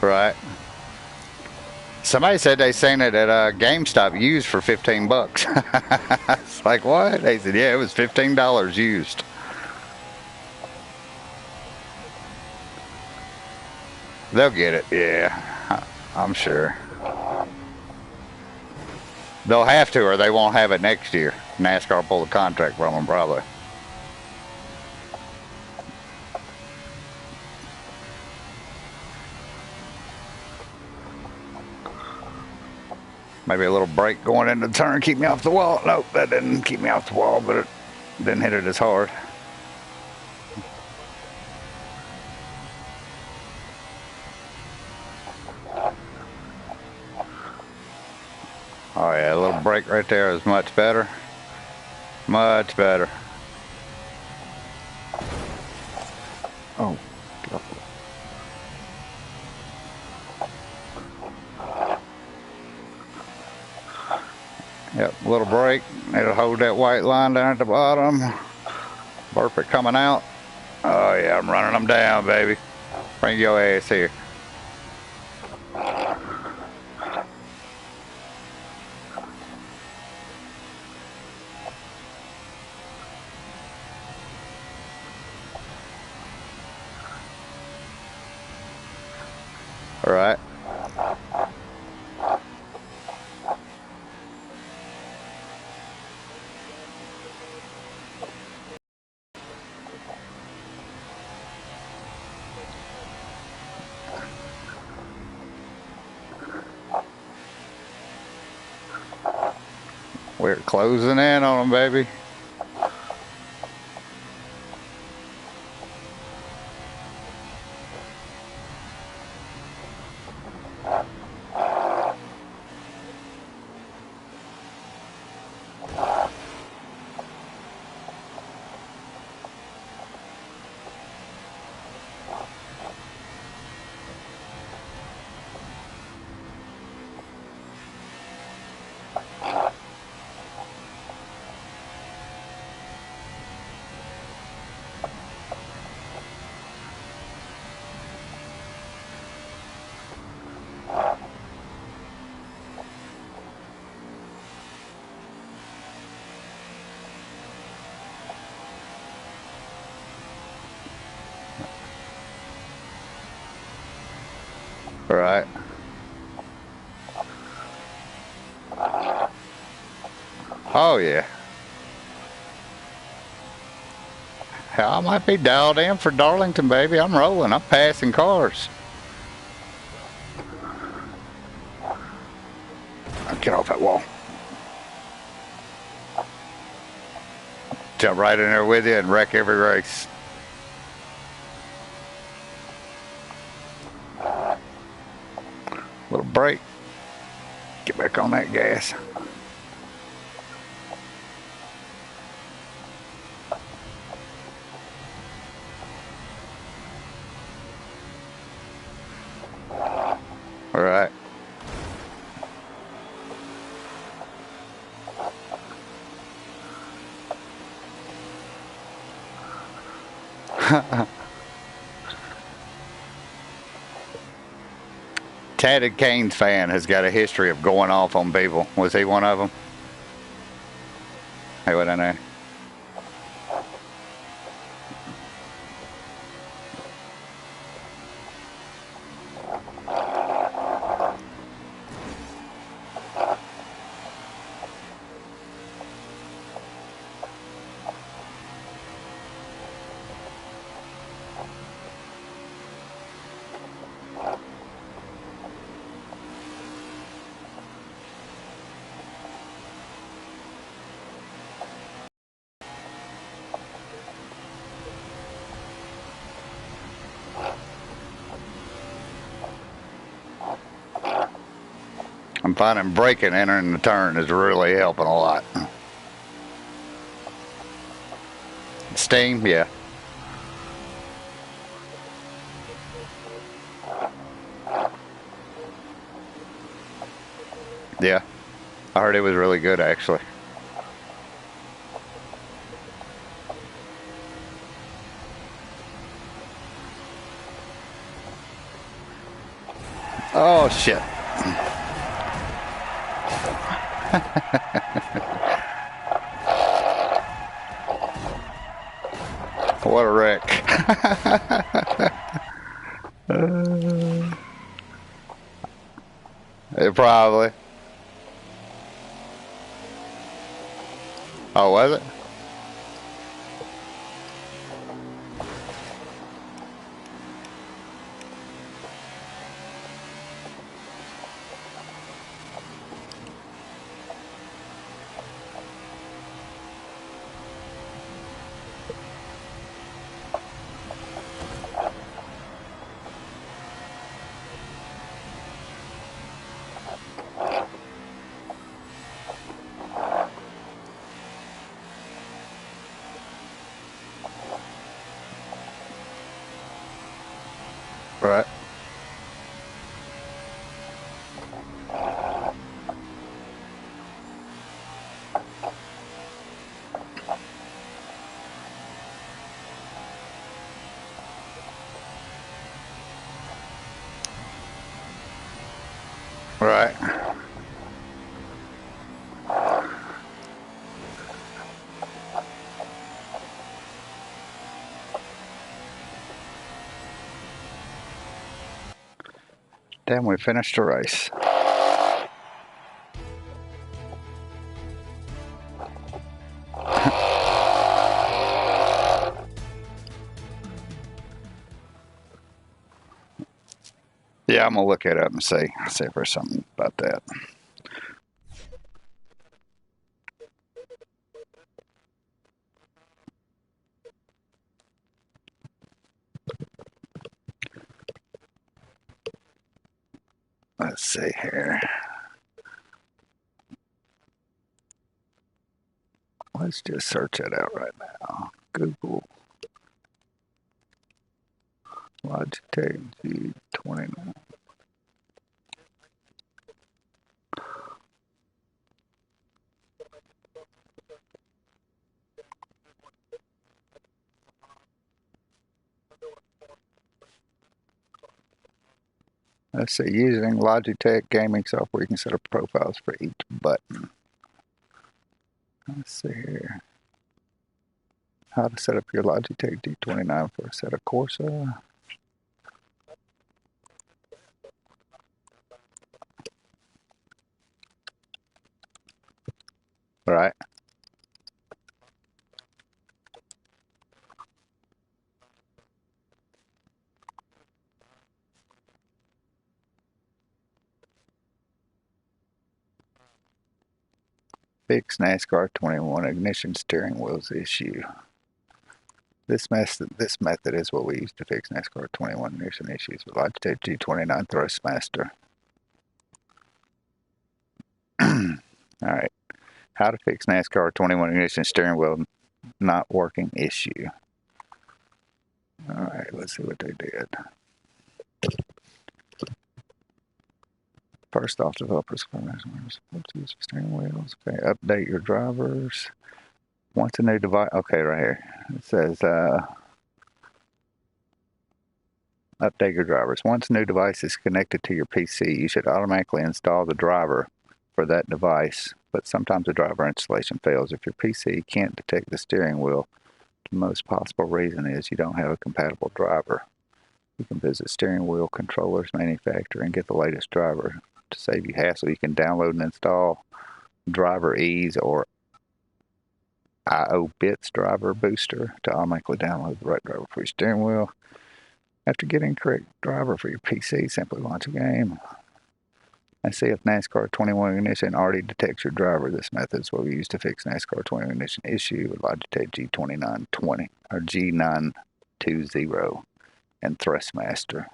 Right. Somebody said they seen it at GameStop used for $15. It's like, what? They said, yeah, it was $15 used. They'll get it, yeah. I'm sure. They'll have to, or they won't have it next year. NASCAR pull the contract from them, probably. Maybe a little brake going into the turn, keep me off the wall. Nope, that didn't keep me off the wall, but it didn't hit it as hard. Oh yeah, a little brake right there is much better. Much better. Oh, get off. Yep, a little brake. It'll hold that white line down at the bottom. Burp it coming out. Oh yeah, I'm running them down, baby. Bring your ass here. All right. We're closing in on them, baby. Right. Oh yeah. Hell, I might be dialed in for Darlington, baby. I'm rolling. I'm passing cars. Get off that wall. Jump right in there with you and wreck every race. Little brake. Get back on that gas. All right. Tatted Canes fan has got a history of going off on people. Was he one of them? Hey, what in there? I'm finding braking entering the turn is really helping a lot. Steam, yeah. Yeah, I heard it was really good actually. Oh shit. What a wreck. Probably. Oh, was it? Right. Right. Damn, we finished the race. Yeah, I'm gonna look it up and see if there's something about that. Let's see here. Let's just search it out right now. Google Logitech G29. Let's see, using Logitech gaming software, you can set up profiles for each button. Let's see here. How to set up your Logitech G29 for a set of Corsa. Right. Fix NASCAR 21 ignition steering wheels issue. This method is what we use to fix NASCAR 21 ignition issues with Logitech G29 Thrustmaster. Alright. How to fix NASCAR 21 ignition steering wheel not working issue. Alright, let's see what they did. First off, developers use steering wheels. Okay, update your drivers. Once a new device, okay, right here. It says, update your drivers. Once a new device is connected to your PC, you should automatically install the driver for that device, but sometimes the driver installation fails. If your PC can't detect the steering wheel, the most possible reason is you don't have a compatible driver. You can visit steering wheel controllers manufacturer and get the latest driver. To save you hassle, you can download and install Driver Ease or IO-Bits Driver Booster to automatically download the right driver for your steering wheel. After getting correct driver for your PC, simply launch a game and see if NASCAR 21 ignition already detects your driver. This method is what we use to fix NASCAR 21 ignition issue with Logitech G2920 or G920 and Thrustmaster.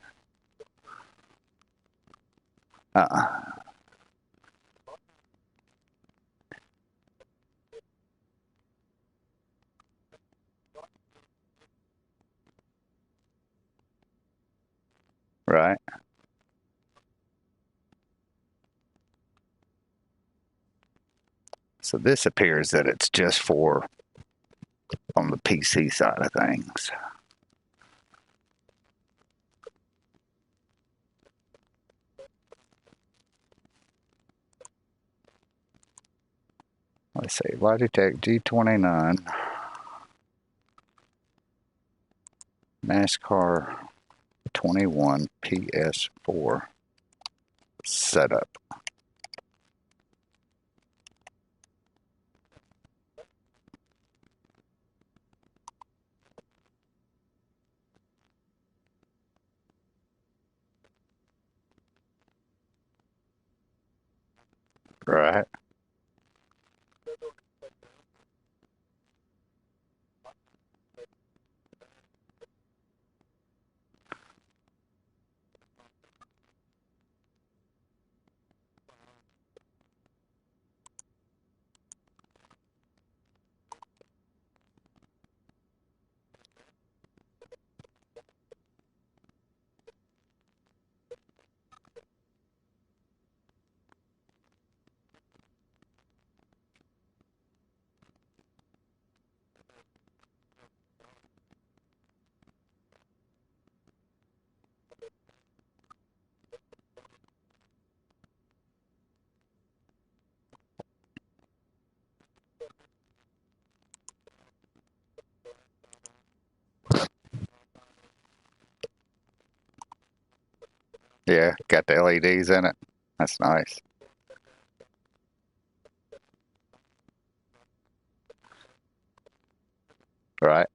Right. So this appears that it's just for on the PC side of things. Let's see, Logitech G29 NASCAR 21 PS4 setup. Right. Yeah, got the LEDs in it. That's nice. Right.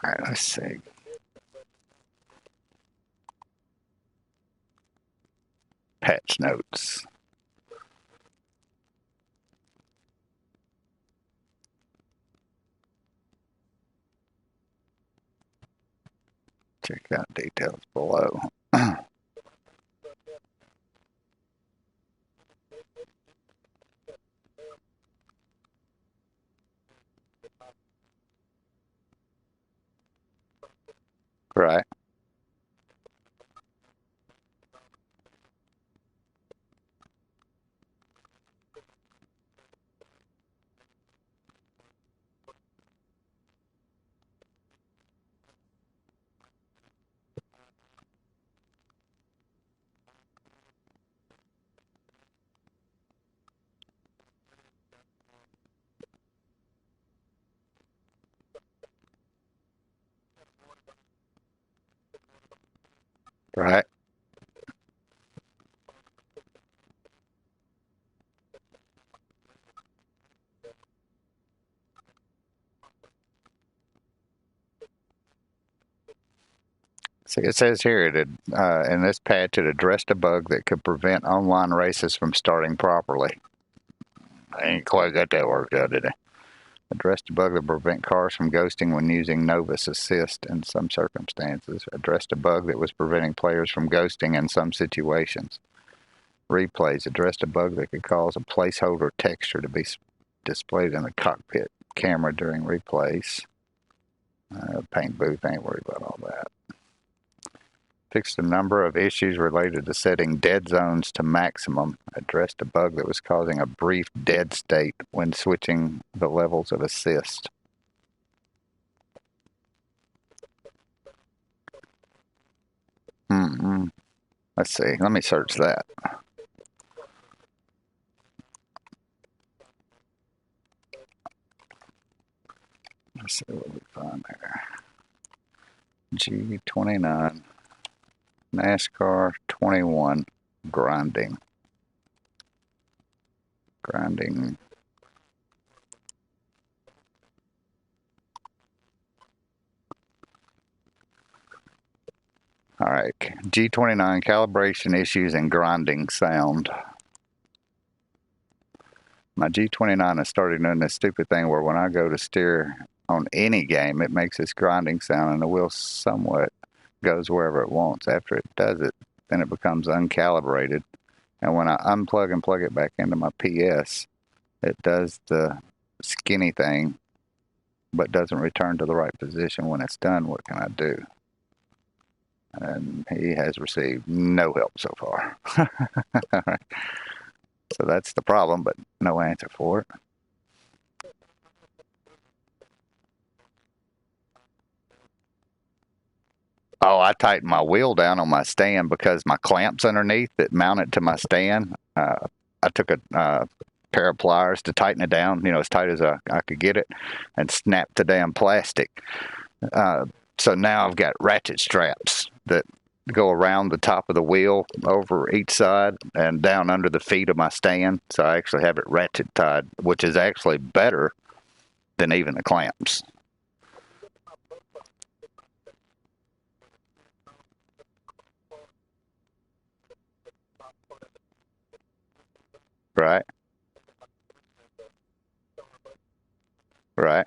All right, let's see. Patch notes. Check out details below. Right. Right. See, it says here in this patch it addressed a bug that could prevent online races from starting properly. I ain't quite got that worked out, did I? Addressed a bug that prevent cars from ghosting when using Novus Assist in some circumstances. Addressed a bug that was preventing players from ghosting in some situations. Replays. Addressed a bug that could cause a placeholder texture to be displayed in the cockpit camera during replays. Paint booth, ain't worried about all that. Fixed a number of issues related to setting dead zones to maximum. Addressed a bug that was causing a brief dead state when switching the levels of assist. Let's see. Let me search that. Let's see what we find there. G29. NASCAR 21. Grinding. All right. G29 calibration issues and grinding sound. My G29 has started doing this stupid thing where when I go to steer on any game, it makes this grinding sound and the wheel somewhat goes wherever it wants. After it does it, then it becomes uncalibrated. And when I unplug and plug it back into my PS, it does the skinny thing, but doesn't return to the right position when it's done. What can I do? And he has received no help so far. All right. So that's the problem, but no answer for it. Oh, I tightened my wheel down on my stand because my clamps underneath that mount it to my stand. I took a pair of pliers to tighten it down, as tight as I could get it, and snapped the damn plastic. So now I've got ratchet straps that go around the top of the wheel over each side and down under the feet of my stand. So I actually have it ratchet tied, which is actually better than even the clamps. Right. Right.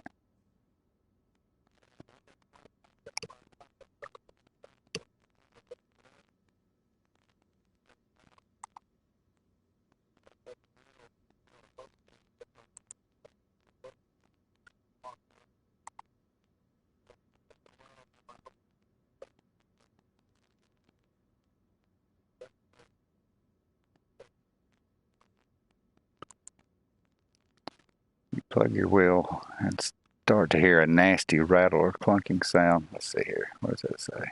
You plug your wheel and start to hear a nasty rattle or clunking sound. Let's see here. What does that say?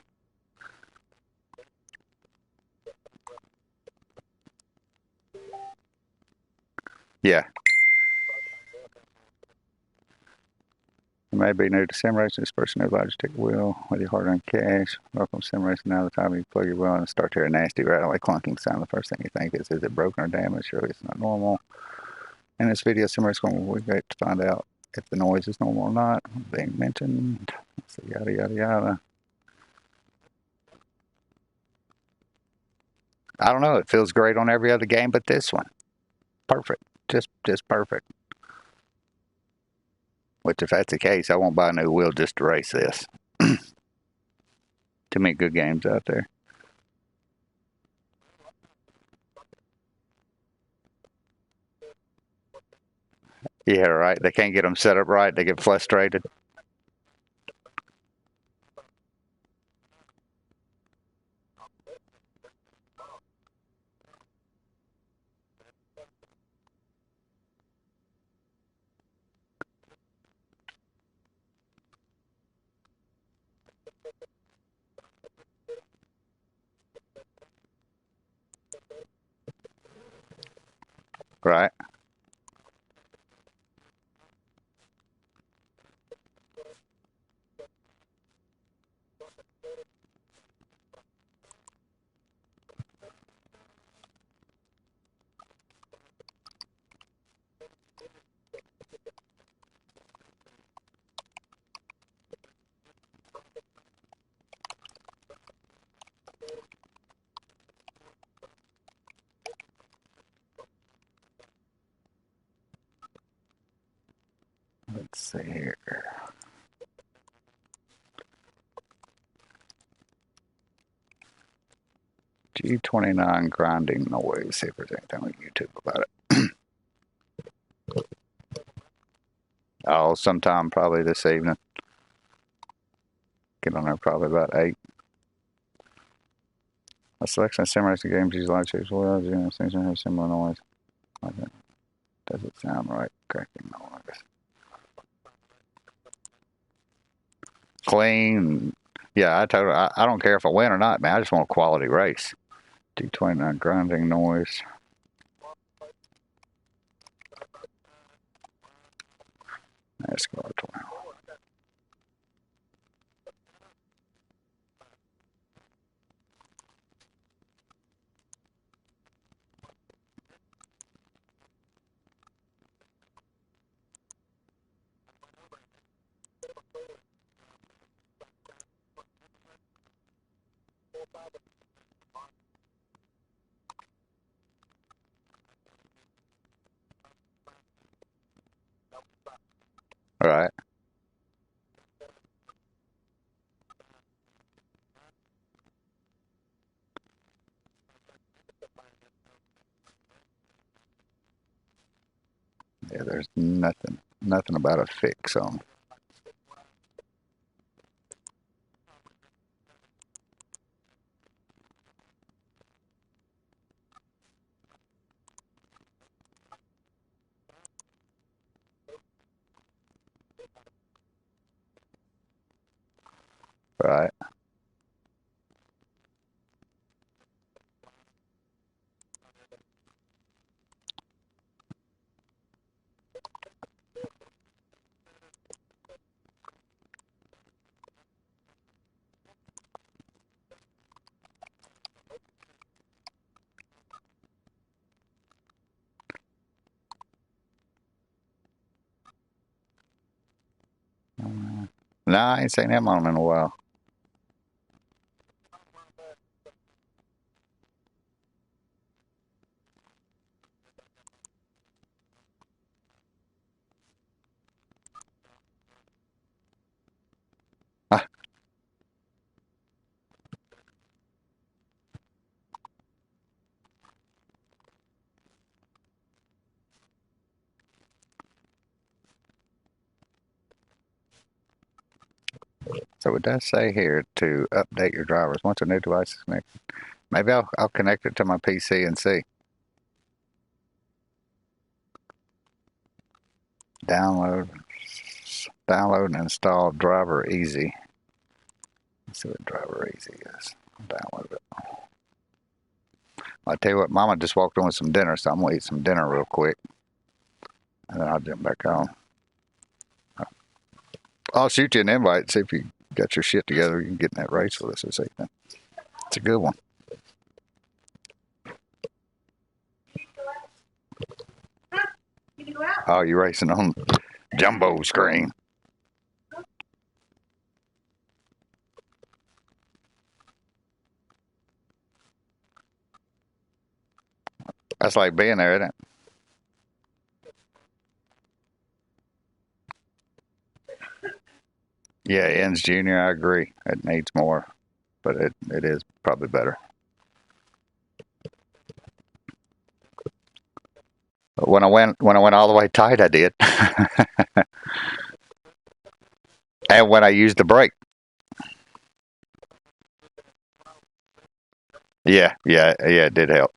Yeah. You may be new to sim racing. This person who allows you to take a wheel with your hard-earned cash. Welcome to sim racing. Now the time you plug your wheel and start to hear a nasty rattling clunking sound. The first thing you think is it broken or damaged? Surely it's not normal. In this video, sim racing we get to find out if the noise is normal or not. Being mentioned. So yada yada yada. I don't know. It feels great on every other game, but this one, perfect. Just perfect. Which, if that's the case, I won't buy a new wheel just to race this. Too many good games out there. Yeah, right. They can't get them set up right. They get frustrated. Right. Let's see here. G29 grinding noise. See if there's anything on YouTube about it. Oh, sometime probably this evening. Get on there probably about 8. A selection of sim racing games use light shapes well. Things have similar noise. Does it sound right? Cracking noise. Clean. Yeah, I don't care if I win or not, man. I just want a quality race. D29 grinding noise. Nascar 12. All right. Yeah, there's nothing about a fix on. Right. Nah, I ain't seen him on in a while. So it does say here to update your drivers once a new device is connected. Maybe I'll connect it to my PC and see. Download and install Driver Easy. Let's see what Driver Easy is. Download it. I'll tell you what, Mama just walked in with some dinner, so I'm gonna eat some dinner real quick, and then I'll jump back on. I'll shoot you an invite. See if you got your shit together. You can get in that race with us this evening. It's a good one. Oh, you're racing on jumbo screen. That's like being there, isn't it? Yeah, Ends Junior, I agree. It needs more, but it is probably better. When I went all the way tight, I did. And when I used the brake. Yeah, it did help.